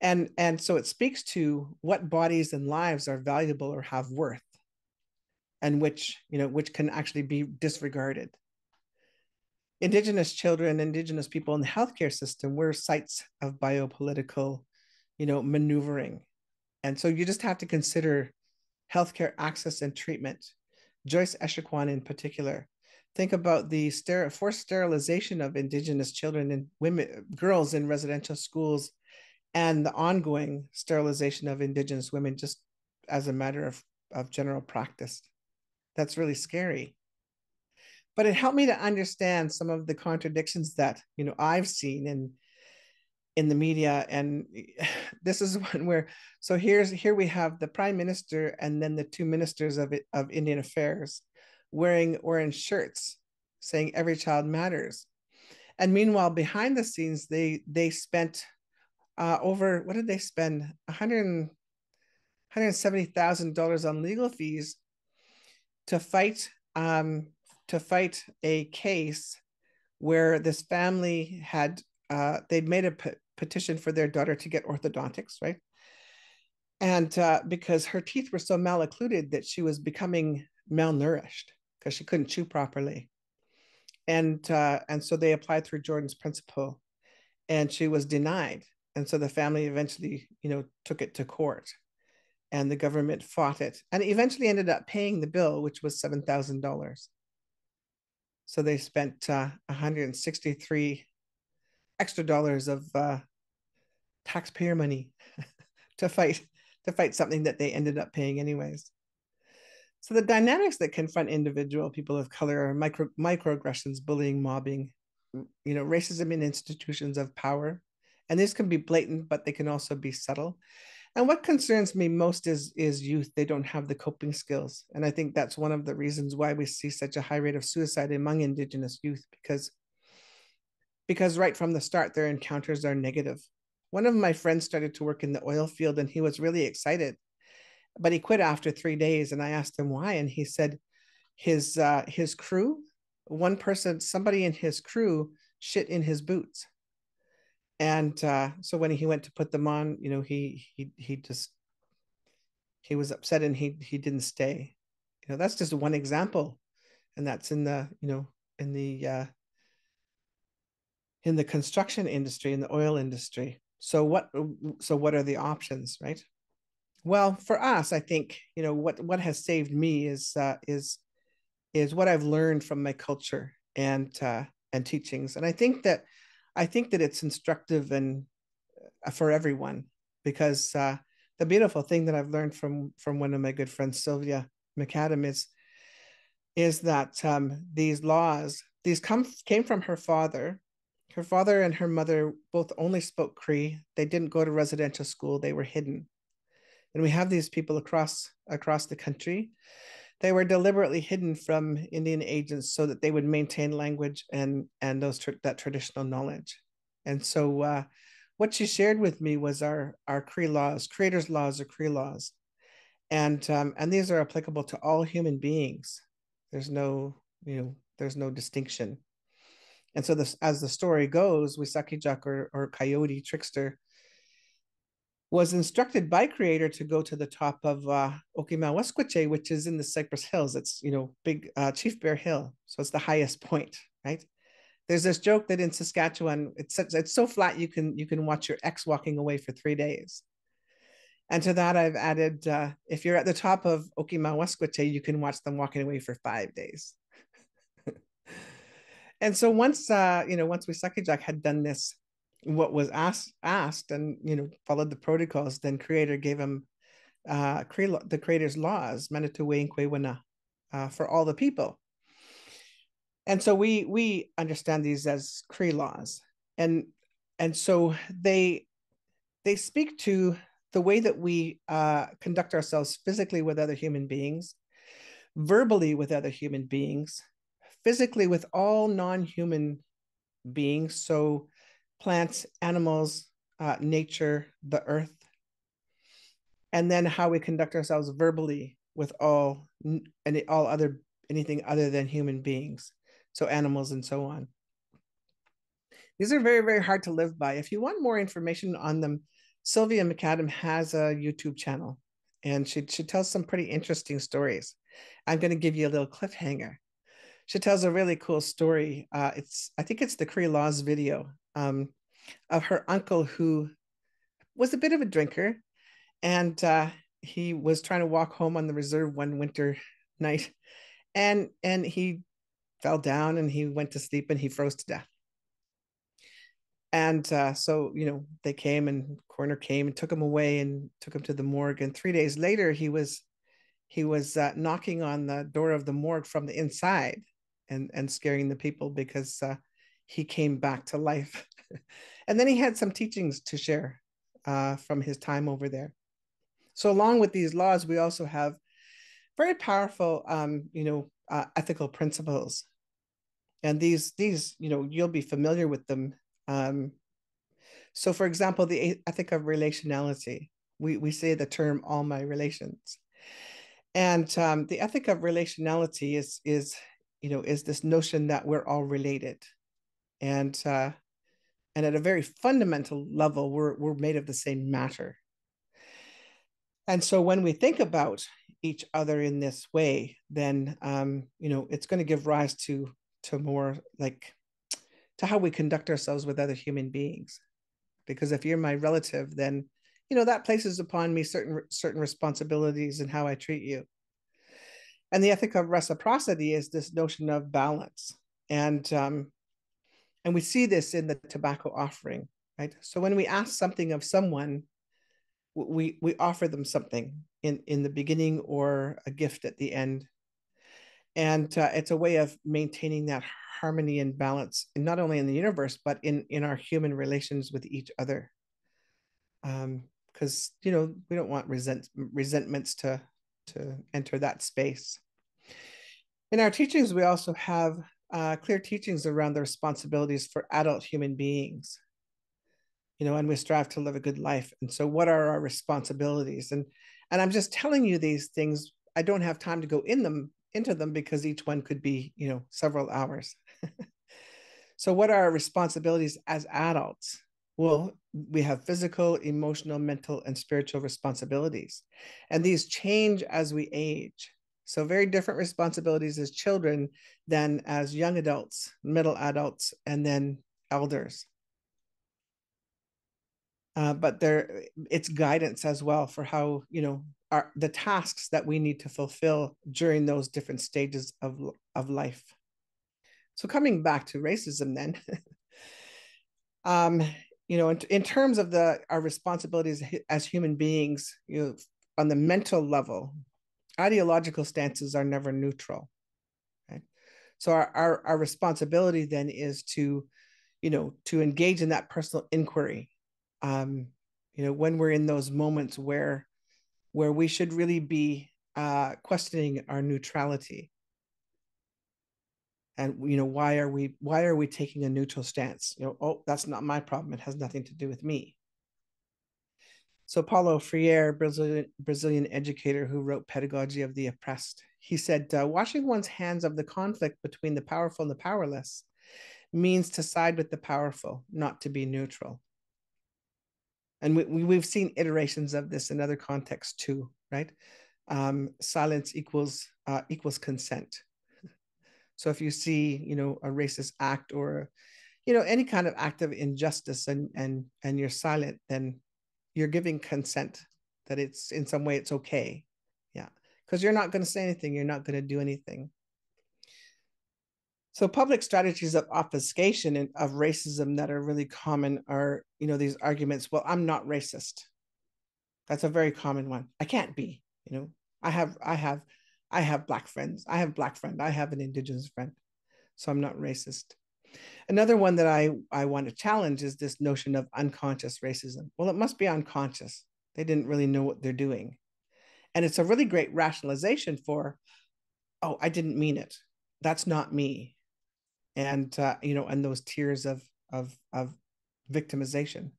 Speaker 2: And so it speaks to what bodies and lives are valuable or have worth, and which can actually be disregarded. Indigenous children, Indigenous people in the healthcare system were sites of biopolitical, maneuvering. And so you just have to consider healthcare access and treatment. Joyce Echequan in particular. Think about the forced sterilization of Indigenous children and girls in residential schools, and the ongoing sterilization of Indigenous women just as a matter of general practice. That's really scary. But it helped me to understand some of the contradictions that I've seen in the media. And this is one where, so here we have the prime minister and then the two ministers of Indian Affairs wearing orange shirts saying every child matters. And meanwhile, behind the scenes, they spent over, what did they spend? $170,000 on legal fees to fight a case where this family had they'd made a petition for their daughter to get orthodontics, right? And because her teeth were so maloccluded that she was becoming malnourished because she couldn't chew properly. And so they applied through Jordan's principle, and she was denied. And so the family eventually, took it to court, and the government fought it, and it eventually ended up paying the bill, which was $7,000. So they spent 163 extra dollars of taxpayer money to fight something that they ended up paying anyways. So the dynamics that confront individual people of color are microaggressions, bullying, mobbing, racism in institutions of power. And these can be blatant, but they can also be subtle. And what concerns me most is youth. They don't have the coping skills. And I think that's one of the reasons why we see such a high rate of suicide among Indigenous youth, because right from the start, their encounters are negative. One of my friends started to work in the oil field, and he was really excited, but he quit after 3 days. And I asked him why. And he said his crew, somebody in his crew shit in his boots. And so when he went to put them on, he was upset, and he didn't stay. That's just one example, and that's in the in the construction industry, in the oil industry. So what are the options, right? Well, for us, I think, what has saved me is what I've learned from my culture and teachings. And I think that it's instructive and for everyone, because the beautiful thing that I've learned from one of my good friends, Sylvia McAdam, is that these laws, came from her father. Her father and her mother both only spoke Cree. They didn't go to residential school. They were hidden. And we have these people across the country. They were deliberately hidden from Indian agents so that they would maintain language and that traditional knowledge. And so what she shared with me was our Cree laws, Creator's laws or Cree laws, and these are applicable to all human beings. There's no distinction. And so this, as the story goes, Wisakijak or Coyote Trickster was instructed by Creator to go to the top of Okimawasquache, which is in the Cypress Hills. It's, big Chief Bear Hill. So it's the highest point, right? There's this joke that in Saskatchewan, it's so flat you can watch your ex walking away for 3 days. And to that, I've added, if you're at the top of Okimawasquache, you can watch them walking away for 5 days. And so once Wisakijak had done this, what was asked and, followed the protocols, then Creator gave him the Creator's laws, Manitowoc for all the people. And so we understand these as Cree laws. And so they speak to the way that we conduct ourselves physically with other human beings, verbally with other human beings, physically with all non-human beings, so plants, animals, nature, the earth, and then how we conduct ourselves verbally with anything other than human beings, so animals and so on. These are very, very hard to live by. If you want more information on them, Sylvia McAdam has a YouTube channel, and she tells some pretty interesting stories. I'm going to give you a little cliffhanger. She tells a really cool story. I think it's the Cree Laws video of her uncle who was a bit of a drinker, and he was trying to walk home on the reserve one winter night, and he fell down and he went to sleep and he froze to death. And so they came, and coroner came and took him away and took him to the morgue. And 3 days later, he was knocking on the door of the morgue from the inside and scaring the people because he came back to life. And then he had some teachings to share from his time over there. So along with these laws, we also have very powerful, ethical principles. And these, you'll be familiar with them. So for example, the ethic of relationality, we say the term all my relations. And the ethic of relationality is this notion that we're all related. And at a very fundamental level, we're made of the same matter. And so when we think about each other in this way, then it's going to give rise to more to how we conduct ourselves with other human beings. Because if you're my relative, then that places upon me certain responsibilities in how I treat you. And the ethic of reciprocity is this notion of balance, and we see this in the tobacco offering, right? So when we ask something of someone, we offer them something in the beginning or a gift at the end, and it's a way of maintaining that harmony and balance, and not only in the universe but in our human relations with each other. Because we don't want resentments to enter that space. In our teachings, we also have clear teachings around the responsibilities for adult human beings, and we strive to live a good life. And so what are our responsibilities? And I'm just telling you these things. I don't have time to go into them because each one could be, several hours. So what are our responsibilities as adults? Well, we have physical, emotional, mental, and spiritual responsibilities. And these change as we age. So very different responsibilities as children than as young adults, middle adults, and then elders. but it's guidance as well for how, the tasks that we need to fulfill during those different stages of life. So coming back to racism then, in terms of our responsibilities as human beings, on the mental level, ideological stances are never neutral, right? So our responsibility then is to engage in that personal inquiry, when we're in those moments where we should really be questioning our neutrality. And why are we taking a neutral stance? Oh, that's not my problem, it has nothing to do with me. So Paulo Freire, Brazilian educator who wrote Pedagogy of the Oppressed, he said, washing one's hands of the conflict between the powerful and the powerless means to side with the powerful, not to be neutral. And we've seen iterations of this in other contexts too, right? Silence equals consent. So if you see, a racist act or, any kind of act of injustice and you're silent, then you're giving consent that it's in some way it's okay. Yeah. Because you're not going to say anything. You're not going to do anything. So public strategies of obfuscation and of racism that are really common are, these arguments, well, I'm not racist. That's a very common one. I can't be, I have black friends. I have black friend. I have an Indigenous friend. So I'm not racist. Another one that I want to challenge is this notion of unconscious racism. Well, it must be unconscious. They didn't really know what they're doing. And it's a really great rationalization for, oh, I didn't mean it. That's not me. And, and those tears of victimization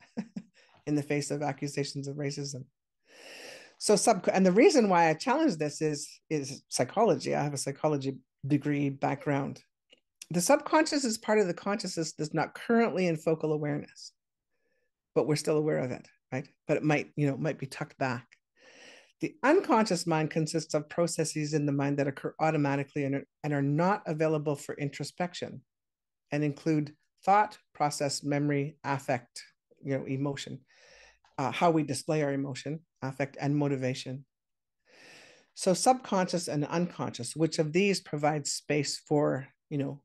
Speaker 2: in the face of accusations of racism. So and the reason why I challenge this is psychology. I have a psychology degree background. The subconscious is part of the consciousness that's not currently in focal awareness, but we're still aware of it, right? But it might be tucked back. The unconscious mind consists of processes in the mind that occur automatically and are not available for introspection, and include thought, process, memory, affect, emotion, how we display our emotion, affect, and motivation. So subconscious and unconscious, which of these provides space for,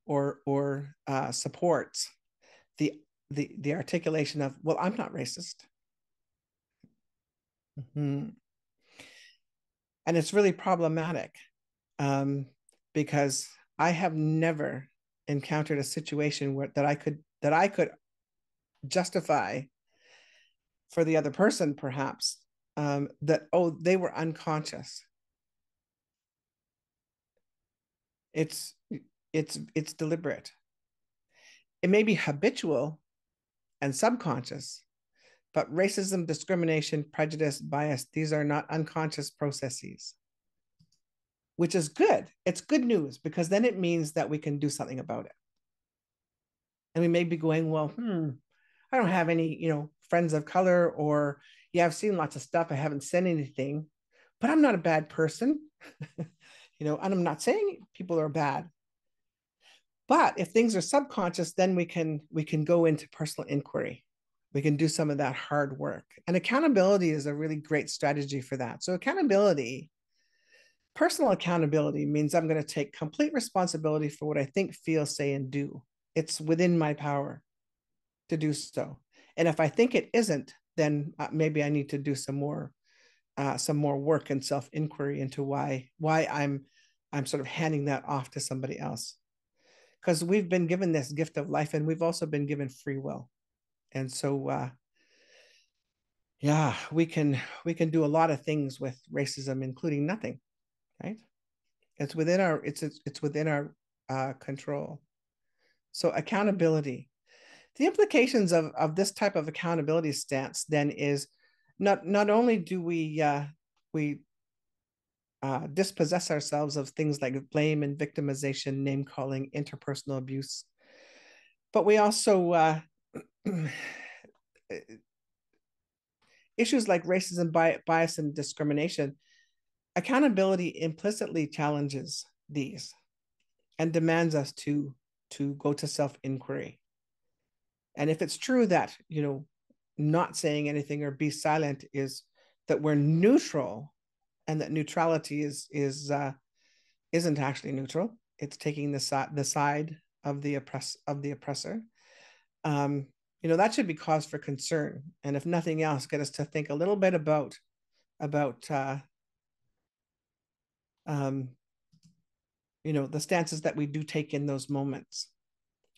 Speaker 2: or supports the articulation of, well, I'm not racist. Mm-hmm. And it's really problematic, because I have never encountered a situation that I could justify for the other person, perhaps, that, oh, they were unconscious. It's deliberate. It may be habitual and subconscious, but racism, discrimination, prejudice, bias, these are not unconscious processes, which is good. It's good news, because then it means that we can do something about it. And we may be going, well, I don't have any, friends of color, or, yeah, I've seen lots of stuff. I haven't said anything, but I'm not a bad person, and I'm not saying people are bad. But if things are subconscious, then we can go into personal inquiry. We can do some of that hard work. And accountability is a really great strategy for that. So personal accountability means I'm going to take complete responsibility for what I think, feel, say, and do. It's within my power to do so. And if I think it isn't, then maybe I need to do some more work and self-inquiry into why I'm sort of handing that off to somebody else. Because we've been given this gift of life, and we've also been given free will. And so, yeah, we can do a lot of things with racism, including nothing, right? It's within our control. So accountability. The implications of this type of accountability stance then is not only do we dispossess ourselves of things like blame and victimization, name calling, interpersonal abuse, but we also issues like racism, bias, and discrimination. Accountability implicitly challenges these and demands us to go to self-inquiry. And if it's true that not saying anything or be silent is that we're neutral, and that neutrality isn't actually neutral. It's taking the side of the oppressor. That should be cause for concern, and if nothing else, get us to think a little bit about the stances that we do take in those moments.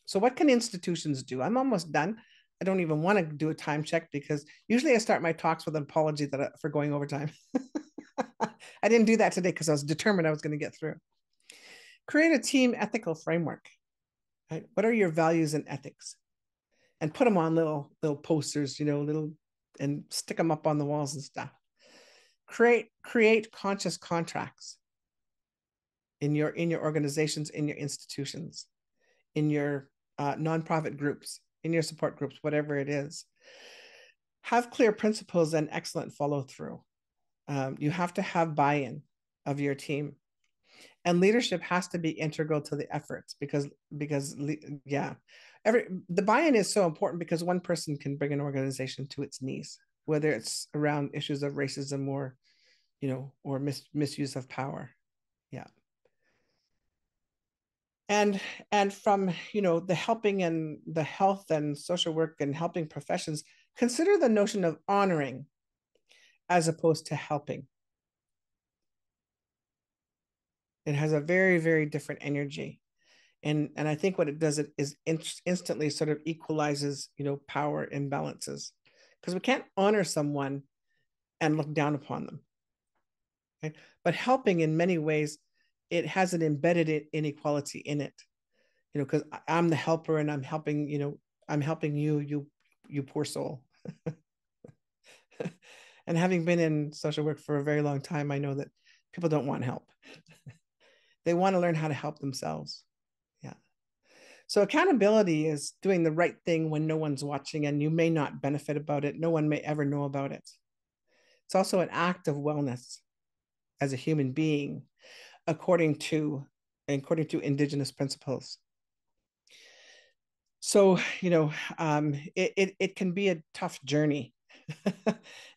Speaker 2: So what can institutions do? I'm almost done. I don't even want to do a time check, because usually I start my talks with an apology for going over time. I didn't do that today because I was determined I was going to get through. Create a team ethical framework. Right? What are your values and ethics? And put them on little posters, and stick them up on the walls and stuff. Create conscious contracts in your organizations, in your institutions, in your nonprofit groups, in your support groups, whatever it is. Have clear principles and excellent follow through. You have to have buy-in of your team, and leadership has to be integral to the efforts, because the buy-in is so important, because one person can bring an organization to its knees, whether it's around issues of racism or misuse of power. Yeah. And from the helping and the health and social work and helping professions, consider the notion of honoring as opposed to helping. It has a very, very different energy. And I think what it does is instantly sort of equalizes, power imbalances, because we can't honor someone and look down upon them. Right? But helping, in many ways, it has an embedded inequality in it, because I'm the helper and I'm helping, you poor soul. And having been in social work for a very long time, I know that people don't want help. They want to learn how to help themselves. Yeah. So accountability is doing the right thing when no one's watching and you may not benefit about it. No one may ever know about it. It's also an act of wellness as a human being, according to Indigenous principles. So, it can be a tough journey.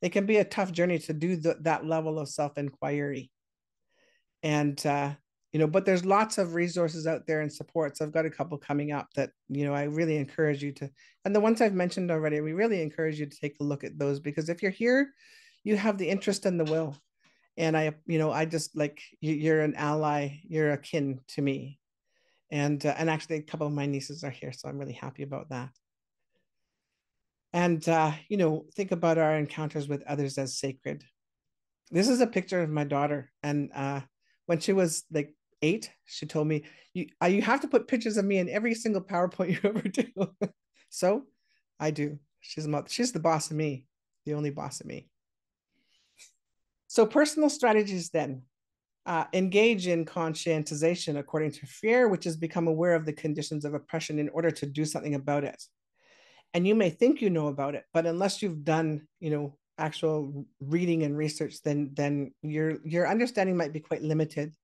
Speaker 2: It can be a tough journey to do that level of self-inquiry. And, but there's lots of resources out there and supports. I've got a couple coming up that, I really encourage you to, and the ones I've mentioned already, we really encourage you to take a look at those, because if you're here, you have the interest and the will. And I just you're an ally, you're akin to me. And actually a couple of my nieces are here, so I'm really happy about that. And, think about our encounters with others as sacred. This is a picture of my daughter. And when she was 8, she told me, you have to put pictures of me in every single PowerPoint you ever do. So I do. She's the boss of me, the only boss of me. So personal strategies then. Engage in conscientization according to Freire, which is become aware of the conditions of oppression in order to do something about it. And you may think you know about it, but unless you've done, actual reading and research, then your understanding might be quite limited.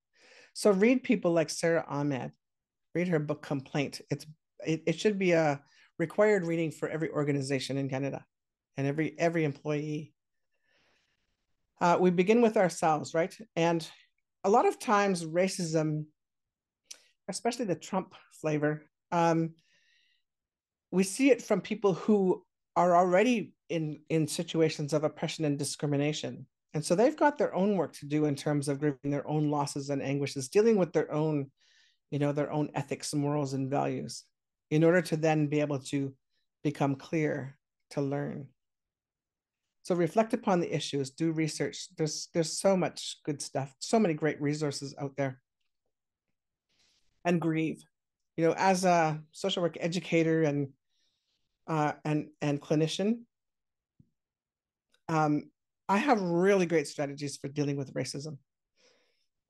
Speaker 2: So read people like Sarah Ahmed. Read her book Complaint. It should be a required reading for every organization in Canada and every employee. We begin with ourselves, right? And a lot of times racism, especially the Trump flavor, we see it from people who are already in situations of oppression and discrimination. And so they've got their own work to do in terms of grieving their own losses and anguishes, dealing with their own, their own ethics, morals, and values, in order to then be able to become clear, to learn. So reflect upon the issues, do research. There's so much good stuff, so many great resources out there. And grieve. As a social work educator and clinician, I have really great strategies for dealing with racism,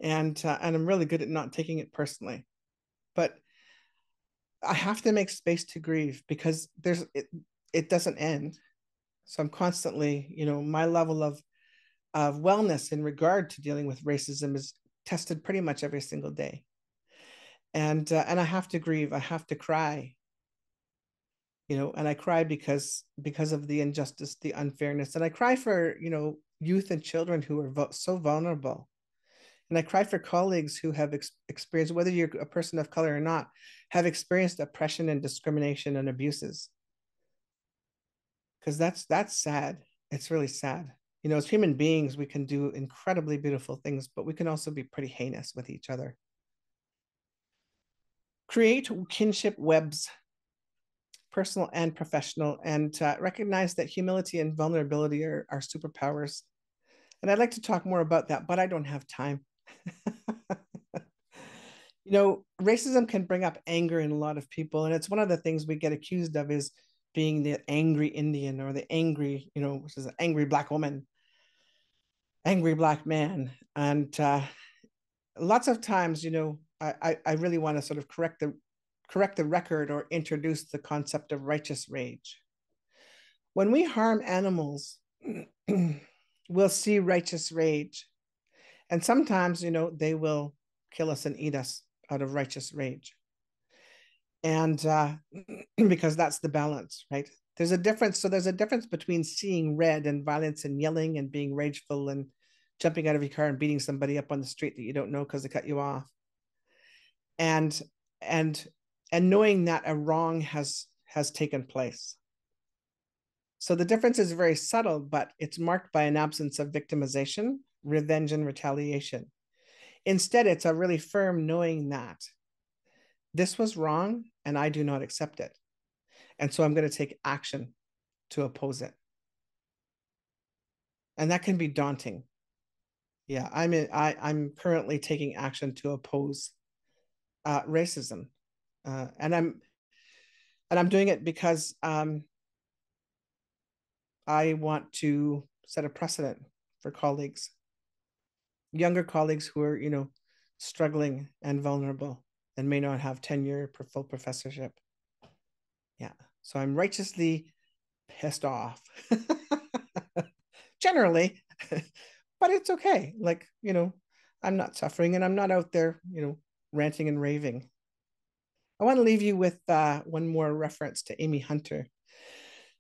Speaker 2: and I'm really good at not taking it personally. But I have to make space to grieve, because it doesn't end. So I'm constantly, my level of wellness in regard to dealing with racism is tested pretty much every single day. And I have to grieve. I have to cry. and I cry because of the injustice, the unfairness, and I cry for, youth and children who are so vulnerable. And I cry for colleagues who have experienced, whether you're a person of color or not, have experienced oppression and discrimination and abuses. Because that's sad. It's really sad. As human beings, we can do incredibly beautiful things, but we can also be pretty heinous with each other. Create kinship webs, personal and professional, and recognize that humility and vulnerability are superpowers. And I'd like to talk more about that, but I don't have time. Racism can bring up anger in a lot of people. And it's one of the things we get accused of is being the angry Indian or the angry, which is an angry Black woman, angry Black man. And lots of times, I really want to sort of correct the record or introduce the concept of righteous rage. When we harm animals, we'll see righteous rage. And sometimes, they will kill us and eat us out of righteous rage. And because that's the balance, right? There's a difference. So there's a difference between seeing red and violence and yelling and being rageful and jumping out of your car and beating somebody up on the street that you don't know because they cut you off. And knowing that a wrong has taken place. So the difference is very subtle, but it's marked by an absence of victimization, revenge, and retaliation. Instead, it's a really firm knowing that this was wrong and I do not accept it. And so I'm going to take action to oppose it. And that can be daunting. Yeah, I'm currently taking action to oppose racism. And I'm doing it because I want to set a precedent for colleagues, younger colleagues who are, struggling and vulnerable and may not have tenure for full professorship. Yeah. So I'm righteously pissed off generally, but it's okay. Like, I'm not suffering and I'm not out there, ranting and raving. I want to leave you with one more reference to Amy Hunter.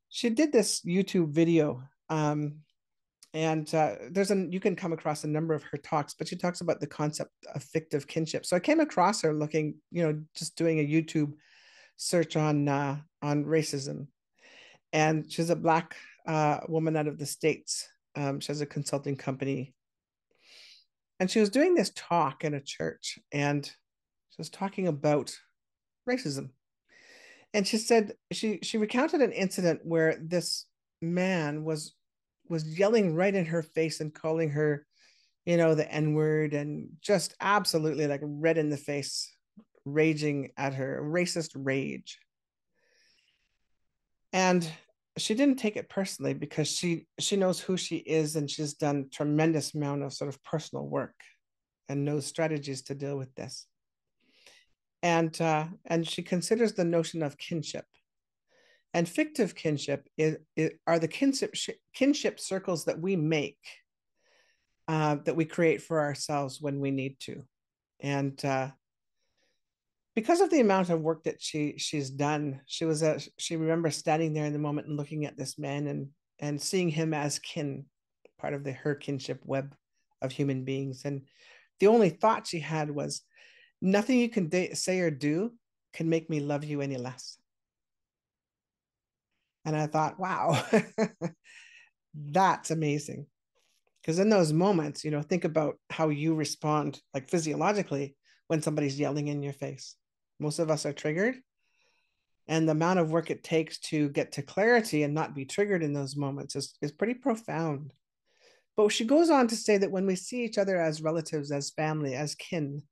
Speaker 2: She did this YouTube video, and you can come across a number of her talks, but she talks about the concept of fictive kinship. So I came across her looking, just doing a YouTube search on racism, and she's a Black woman out of the States. She has a consulting company, and she was doing this talk in a church, and she was talking about racism. And she said she recounted an incident where this man was yelling right in her face and calling her, the N-word, and just absolutely like red in the face, raging at her, racist rage. And she didn't take it personally because she knows who she is, and she's done tremendous amount of sort of personal work and knows strategies to deal with this. And she considers the notion of kinship. And fictive kinship are the kinship circles that we make, that we create for ourselves when we need to. And because of the amount of work that she's done, she remembers standing there in the moment and looking at this man and seeing him as kin, part of her kinship web of human beings. And the only thought she had was, nothing you can say or do can make me love you any less. And I thought, wow, that's amazing. Because in those moments, think about how you respond, like physiologically, when somebody's yelling in your face. Most of us are triggered. And the amount of work it takes to get to clarity and not be triggered in those moments is pretty profound. But she goes on to say that when we see each other as relatives, as family, as kin,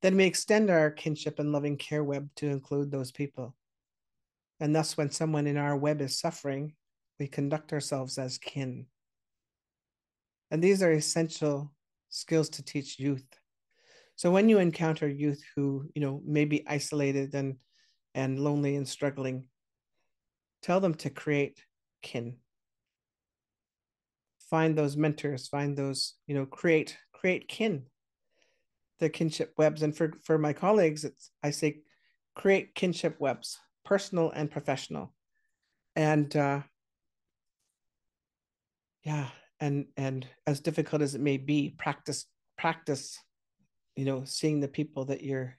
Speaker 2: then we extend our kinship and loving care web to include those people. And thus, when someone in our web is suffering, we conduct ourselves as kin. And these are essential skills to teach youth. So when you encounter youth who, may be isolated and lonely and struggling, tell them to create kin. Find those mentors, find those, create kin, the kinship webs. And for my colleagues, I say create kinship webs, personal and professional. And yeah, and as difficult as it may be, practice, seeing the people that you're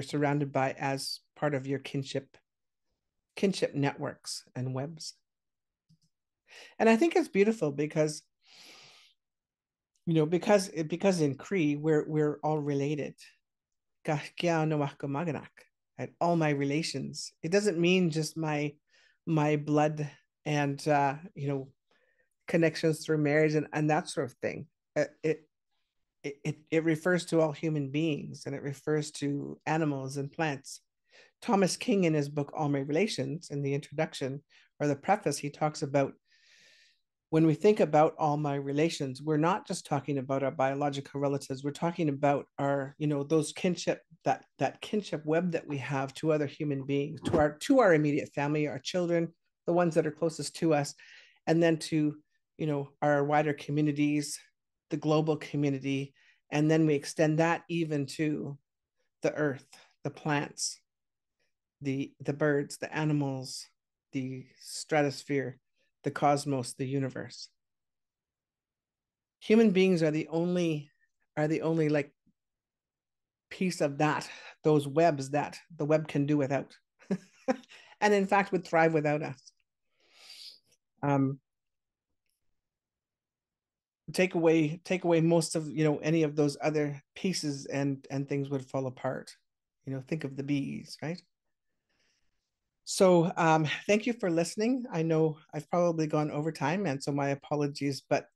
Speaker 2: surrounded by as part of your kinship networks and webs. And I think it's beautiful because because in Cree we're all related. Right? All my relations. It doesn't mean just my blood and connections through marriage and that sort of thing. It refers to all human beings, and it refers to animals and plants. Thomas King, in his book All My Relations, in the introduction or the preface, he talks about, when we think about all my relations, we're not just talking about our biological relatives. We're talking about our, those kinship, that kinship web that we have to other human beings, to our immediate family, our children, the ones that are closest to us, and then to, our wider communities, the global community, and then we extend that even to the earth, the plants, the birds, the animals, the stratosphere, the cosmos, the universe. Human beings are the only like piece of those webs that the web can do without. And in fact would thrive without us. Take away most of any of those other pieces and things would fall apart. Think of the bees, right? So thank you for listening. I know I've probably gone over time, and so my apologies, but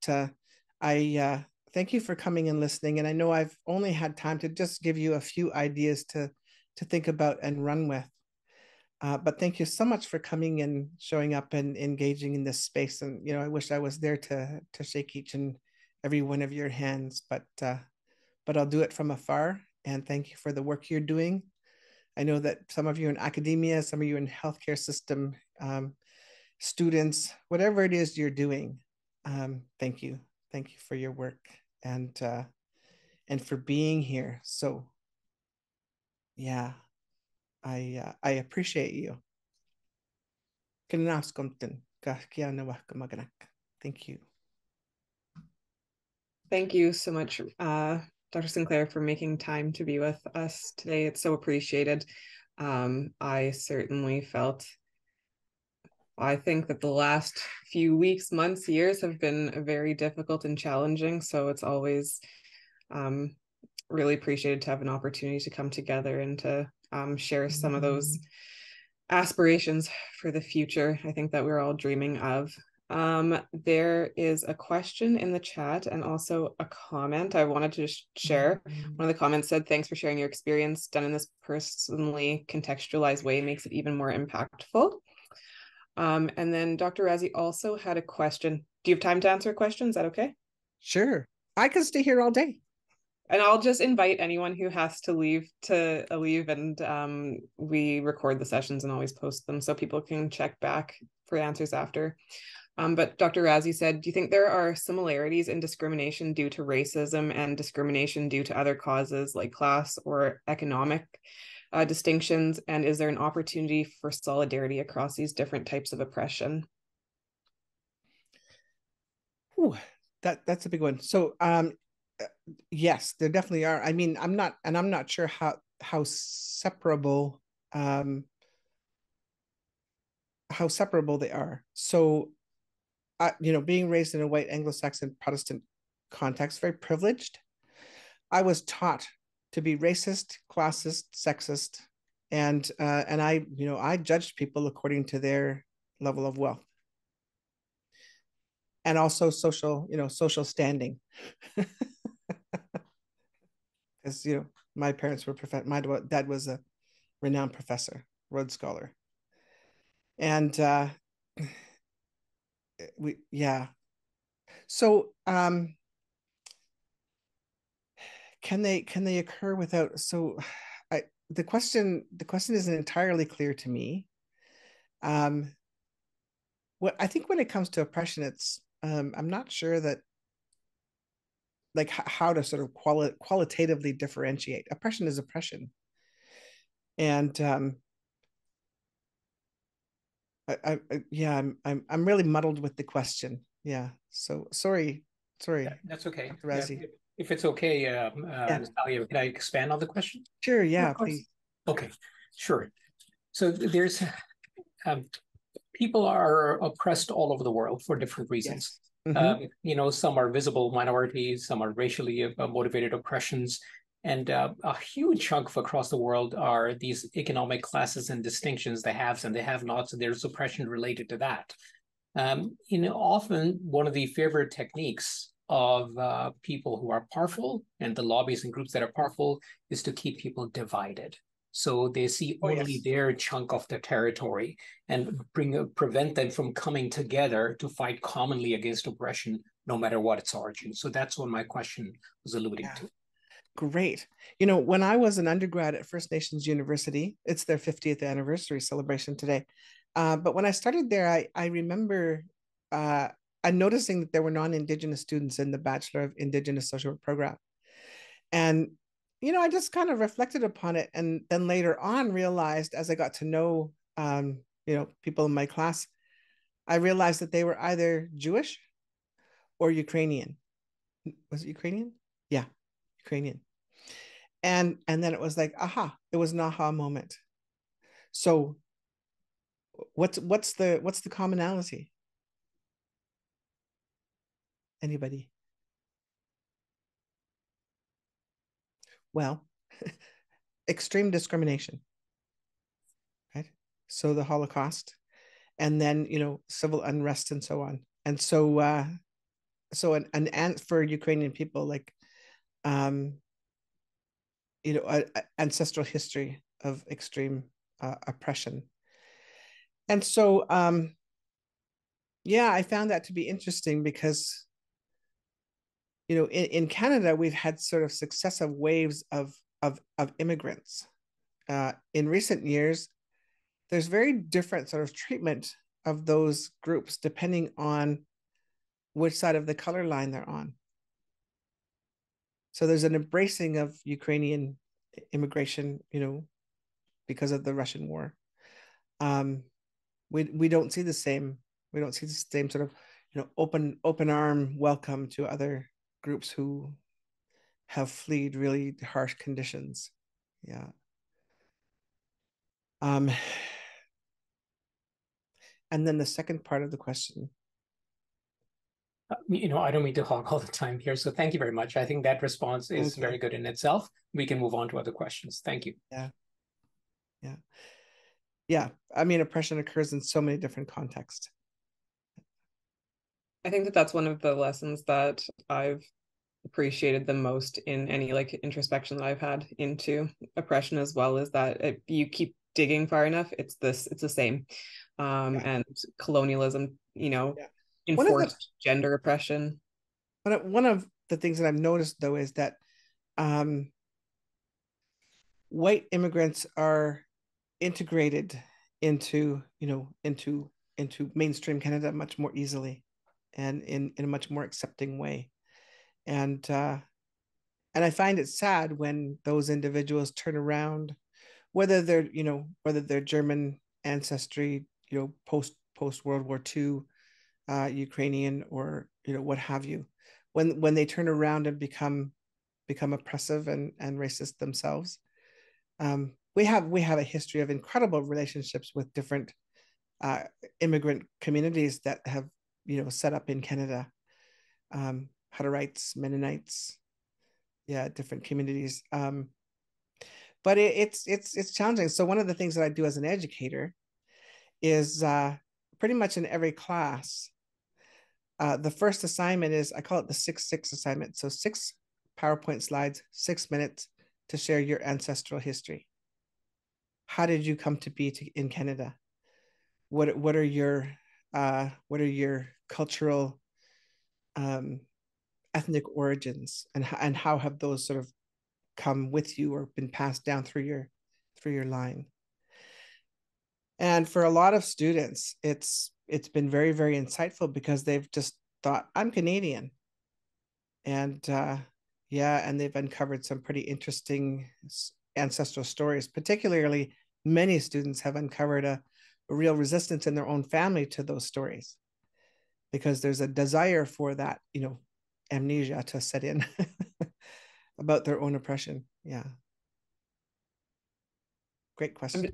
Speaker 2: I thank you for coming and listening. And I know I've only had time to just give you a few ideas to think about and run with. But thank you so much for coming and showing up and engaging in this space. And I wish I was there to shake each and every one of your hands, but I'll do it from afar. And thank you for the work you're doing. I know that some of you in academia, some of you in healthcare system, students, whatever it is you're doing. Thank you for your work and for being here. So yeah, I appreciate you. Thank you.
Speaker 1: Thank you so much, Dr. Sinclair, for making time to be with us today. It's so appreciated. I certainly I think that the last few weeks, months, years have been very difficult and challenging. So it's always really appreciated to have an opportunity to come together and to share some of those aspirations for the future, I think, that we're all dreaming of. There is a question in the chat and also a comment I wanted to share. One of the comments said, "Thanks for sharing your experience. Done in this personally contextualized way makes it even more impactful." And then Dr. Razi also had a question. Do you have time to answer a question? Is that okay?
Speaker 2: Sure. I could stay here all day.
Speaker 1: And I'll just invite anyone who has to leave to leave, and we record the sessions and always post them so people can check back for answers after. But Dr. Razi said, do you think there are similarities in discrimination due to racism and discrimination due to other causes like class or economic distinctions? And is there an opportunity for solidarity across these different types of oppression?
Speaker 2: Ooh, that's a big one. So yes, there definitely are. I mean, I'm not sure how separable they are. So being raised in a white Anglo-Saxon Protestant context, very privileged, I was taught to be racist, classist, sexist, and I judged people according to their level of wealth and also social standing. Because my parents were my dad was a renowned professor, Rhodes Scholar, and so can they occur without? So the question isn't entirely clear to me. What I think when it comes to oppression, it's I'm not sure that, like, how to sort of qualitatively differentiate. Oppression is oppression, and yeah, I'm really muddled with the question. Yeah. So sorry,
Speaker 3: That's okay.
Speaker 2: Dr. Razi.
Speaker 3: If it's okay,
Speaker 2: Yeah.
Speaker 3: Natalia, can I expand on the question?
Speaker 2: Sure.
Speaker 3: Yeah,
Speaker 2: Yeah,
Speaker 3: of course.
Speaker 2: please.
Speaker 3: Okay, sure. So there's um, people are oppressed all over the world for different reasons.
Speaker 2: Yes. Mm-hmm.
Speaker 3: Some are visible minorities, some are racially motivated oppressions, and a huge chunk of across the world are these economic classes and distinctions, the haves and the have-nots, and there's oppression related to that. Often one of the favorite techniques of people who are powerful and the lobbies and groups that are powerful is to keep people divided. So they see only their chunk of the territory and prevent them from coming together to fight commonly against oppression, no matter what its origin. So that's what my question was alluding to.
Speaker 2: Great. When I was an undergrad at First Nations University, it's their 50th anniversary celebration today. But when I started there, I remember I'm noticing that there were non-Indigenous students in the Bachelor of Indigenous Social Work program. And, I just kind of reflected upon it. And then later on realized as I got to know, people in my class, I realized that they were either Jewish or Ukrainian. Was it Ukrainian? Yeah, Ukrainian. And then it was like, aha, it was an aha moment. So what's the commonality? Anybody? Well, extreme discrimination, right? So the Holocaust, and then civil unrest and so on. And so an for Ukrainian people, like ancestral history of extreme oppression. And so yeah, I found that to be interesting because in Canada, we've had sort of successive waves of immigrants. In recent years, there's very different sort of treatment of those groups depending on which side of the color line they're on. So there's an embracing of Ukrainian immigration, because of the Russian war. We don't see the same. We don't see the same sort of open arm welcome to other groups who have fled really harsh conditions. Yeah. And then the second part of the question.
Speaker 3: I don't mean to hog all the time here, so thank you very much. I think that response is very good in itself. We can move on to other questions. Thank you.
Speaker 2: Yeah. Yeah. Yeah. I mean, oppression occurs in so many different contexts.
Speaker 1: I think that that's one of the lessons that I've appreciated the most in any like introspection that I've had into oppression, as well, is that if you keep digging far enough, it's the same. And colonialism, enforced gender oppression.
Speaker 2: One of the things that I've noticed though is that white immigrants are integrated into mainstream Canada much more easily and in a much more accepting way. And I find it sad when those individuals turn around, whether they're German ancestry, post World War II, Ukrainian, or what have you, when they turn around and become oppressive and racist themselves. We have a history of incredible relationships with different immigrant communities that have set up in Canada, Hutterites, Mennonites, yeah, different communities. But it's challenging. So one of the things that I do as an educator is pretty much in every class, the first assignment is, I call it the 6-6 assignment. So 6 PowerPoint slides, 6 minutes to share your ancestral history. How did you come to be in Canada? What are your cultural ethnic origins, and how have those sort of come with you or been passed down through your line? And for a lot of students, it's been very, very insightful because they've just thought, I'm Canadian. And and they've uncovered some pretty interesting ancestral stories. Particularly, many students have uncovered a real resistance in their own family to those stories, because there's a desire for that, amnesia to set in about their own oppression. Yeah. Great question.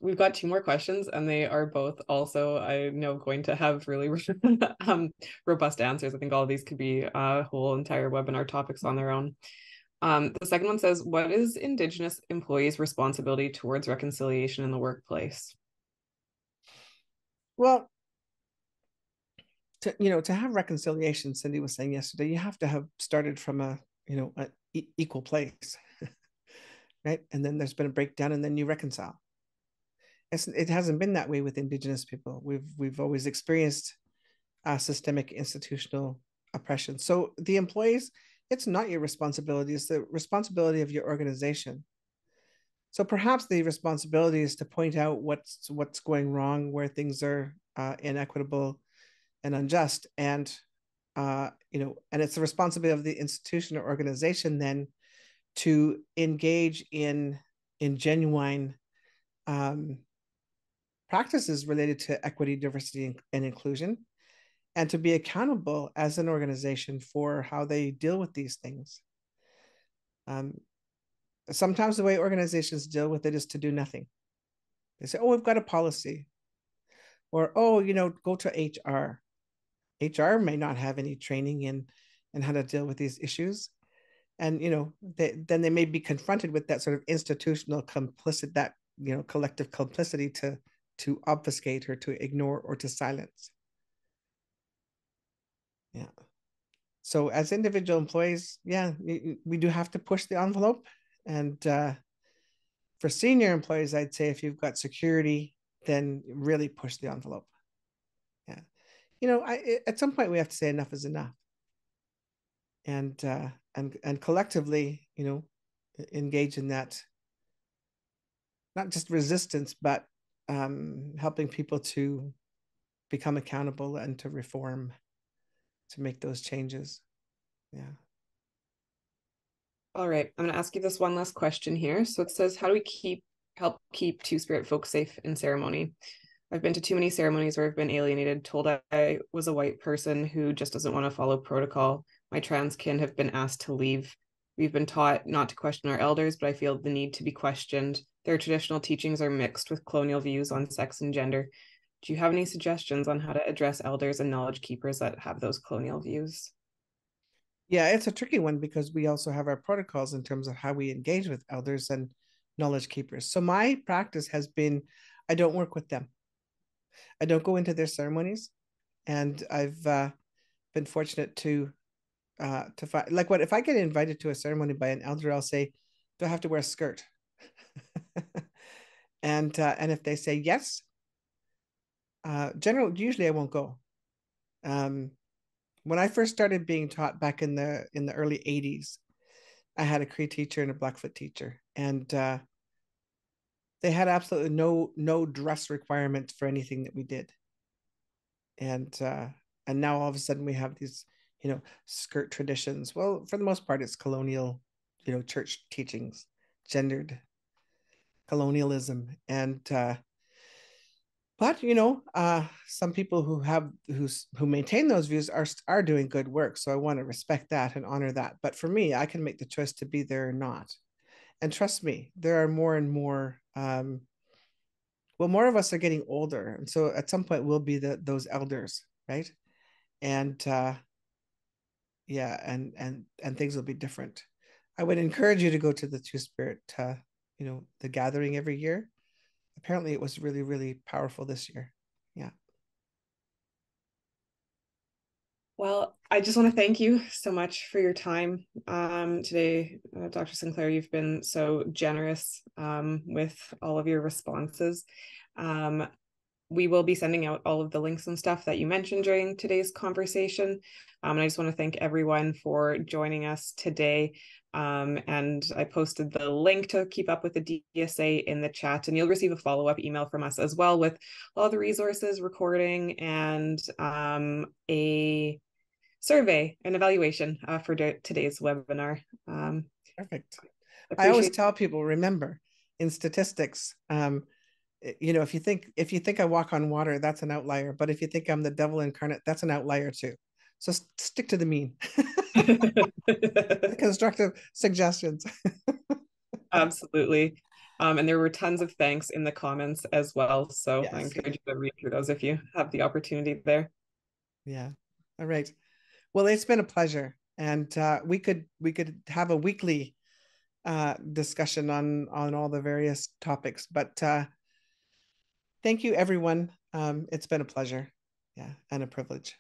Speaker 1: We've got two more questions, and they are both also, I know, going to have really robust answers. I think all of these could be a whole entire webinar topics on their own. The second one says, what is Indigenous employees' responsibility towards reconciliation in the workplace?
Speaker 2: Well, to have reconciliation, Cindy was saying yesterday, you have to have started from an equal place, right? And then there's been a breakdown, and then you reconcile. It hasn't been that way with Indigenous people. We've always experienced systemic institutional oppression. So the employees, it's not your responsibility, it's the responsibility of your organization. So perhaps the responsibility is to point out what's going wrong, where things are inequitable and unjust, and and it's the responsibility of the institution or organization then to engage in genuine practices related to equity, diversity, and inclusion, and to be accountable as an organization for how they deal with these things. Sometimes the way organizations deal with it is to do nothing. They say, oh, we've got a policy. Or, oh, go to HR. HR may not have any training in how to deal with these issues. And, then they may be confronted with that sort of institutional complicit, that, collective complicity to obfuscate or to ignore or to silence. Yeah. So as individual employees, yeah, we do have to push the envelope. And for senior employees, I'd say if you've got security, then really push the envelope. Yeah. At some point we have to say enough is enough. And collectively, engage in that, not just resistance, but helping people to become accountable and to reform, to make those changes. Yeah.
Speaker 1: All right, I'm going to ask you this one last question here. So it says, how do we help keep Two-Spirit folk safe in ceremony? I've been to too many ceremonies where I've been alienated, told I was a white person who just doesn't want to follow protocol. My trans kin have been asked to leave. We've been taught not to question our elders, but I feel the need to be questioned. Their traditional teachings are mixed with colonial views on sex and gender. Do you have any suggestions on how to address elders and knowledge keepers that have those colonial views?
Speaker 2: Yeah, it's a tricky one because we also have our protocols in terms of how we engage with elders and knowledge keepers. So my practice has been, I don't work with them. I don't go into their ceremonies. And I've been fortunate to find, like, what if I get invited to a ceremony by an elder, I'll say, do I have to wear a skirt? And if they say yes, usually I won't go. When I first started being taught back in the early 80s, I had a Cree teacher and a Blackfoot teacher, and they had absolutely no dress requirements for anything that we did. And now all of a sudden we have these, skirt traditions. Well, for the most part, it's colonial, church teachings, gendered colonialism, and but some people who maintain those views are doing good work. So I want to respect that and honor that. But for me, I can make the choice to be there or not. And trust me, there are more and more. More of us are getting older, and so at some point we'll be those elders, right? And yeah, and things will be different. I would encourage you to go to the Two-Spirit, the gathering every year. Apparently it was really, really powerful this year. Yeah.
Speaker 1: Well, I just want to thank you so much for your time today, Dr. Sinclair. You've been so generous with all of your responses. We will be sending out all of the links and stuff that you mentioned during today's conversation. And I just want to thank everyone for joining us today. And I posted the link to keep up with the DSA in the chat, and you'll receive a follow-up email from us as well with all the resources, recording, and a survey and evaluation for today's webinar.
Speaker 2: Perfect. I always tell people, remember, in statistics, you know, if you think I walk on water, that's an outlier. But if you think I'm the devil incarnate, that's an outlier too. So stick to the mean. Constructive suggestions.
Speaker 1: Absolutely. And there were tons of thanks in the comments as well. So I
Speaker 2: Yes.
Speaker 1: encourage you to read through those if you have the opportunity there.
Speaker 2: Yeah. All right. Well, it's been a pleasure. And we could have a weekly discussion on all the various topics. But thank you, everyone. It's been a pleasure. Yeah, and a privilege.